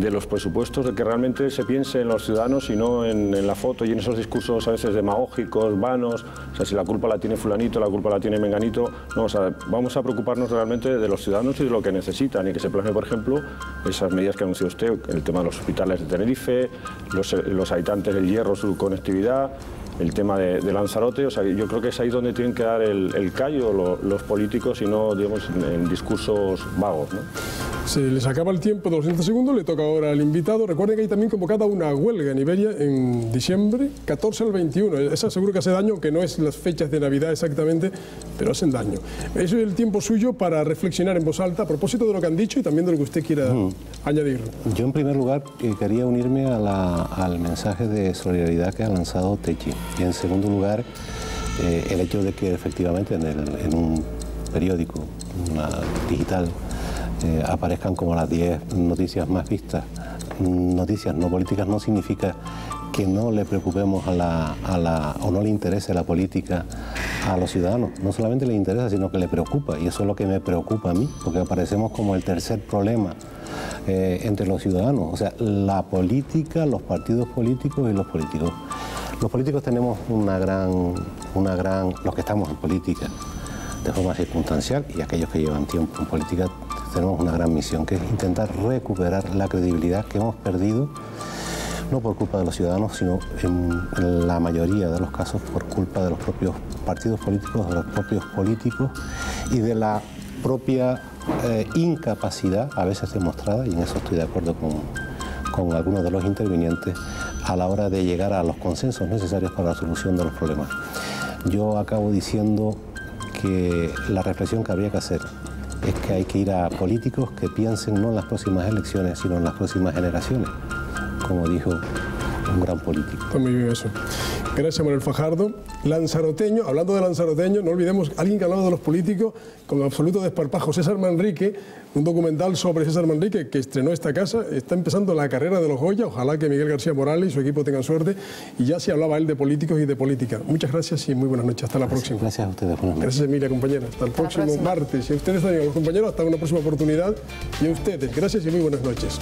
Speaker 5: los presupuestos, de que realmente se piense en los ciudadanos y no en la foto y en esos discursos a veces demagógicos, vanos. O sea, si la culpa la tiene fulanito, la culpa la tiene menganito. No, o sea, vamos a preocuparnos realmente de los ciudadanos y de lo que necesitan y que se plasme, por ejemplo, esas medidas que anunció usted, el tema de los hospitales de Tenerife, los habitantes del Hierro, su conectividad, el tema de Lanzarote. O sea, yo creo que es ahí donde tienen que dar el callo los políticos y no, digamos, en discursos vagos, ¿no?
Speaker 1: Se les acaba el tiempo de los 30 segundos, le toca ahora al invitado. Recuerden que hay también convocada una huelga en Iberia en diciembre, 14 al 21. Esa seguro que hace daño, que no es las fechas de Navidad exactamente, pero hacen daño. Eso es el tiempo suyo para reflexionar en voz alta a propósito de lo que han dicho y también de lo que usted quiera añadir.
Speaker 2: Yo, en primer lugar, quería unirme al mensaje de solidaridad que ha lanzado Techi. Y, en segundo lugar, el hecho de que efectivamente en un periódico digital aparezcan como las 10 noticias más vistas. Noticias no políticas no significa que no le preocupemos o no le interese la política a los ciudadanos. No solamente le interesa, sino que le preocupa, y eso es lo que me preocupa a mí, porque aparecemos como el tercer problema entre los ciudadanos. O sea, la política, los partidos políticos y los políticos. Los políticos tenemos los que estamos en política de forma circunstancial y aquellos que llevan tiempo en política, tenemos una gran misión, que es intentar recuperar la credibilidad que hemos perdido, no por culpa de los ciudadanos, sino en la mayoría de los casos por culpa de los propios partidos políticos, de los propios políticos y de la propia incapacidad, a veces demostrada, y en eso estoy de acuerdo con algunos de los intervinientes, a la hora de llegar a los consensos necesarios para la solución de los problemas. Yo acabo diciendo que la reflexión que habría que hacer es que hay que ir a políticos que piensen no en las próximas elecciones, sino en las próximas generaciones. Como dijo un gran político.
Speaker 1: Está muy bien eso. Gracias, Manuel Fajardo. Lanzaroteño, hablando de lanzaroteño, no olvidemos alguien que ha hablado de los políticos con absoluto desparpajo, César Manrique, un documental sobre César Manrique que estrenó esta casa. Está empezando la carrera de los Goya, ojalá que Miguel García Morales y su equipo tengan suerte, y ya se hablaba él de políticos y de política. Muchas gracias y muy buenas noches, hasta la próxima.
Speaker 2: Gracias a ustedes, buenas noches.
Speaker 1: Gracias, Emilia, compañera, hasta el próximo martes, y a ustedes también, los compañeros, hasta una próxima oportunidad, y a ustedes, gracias y muy buenas noches.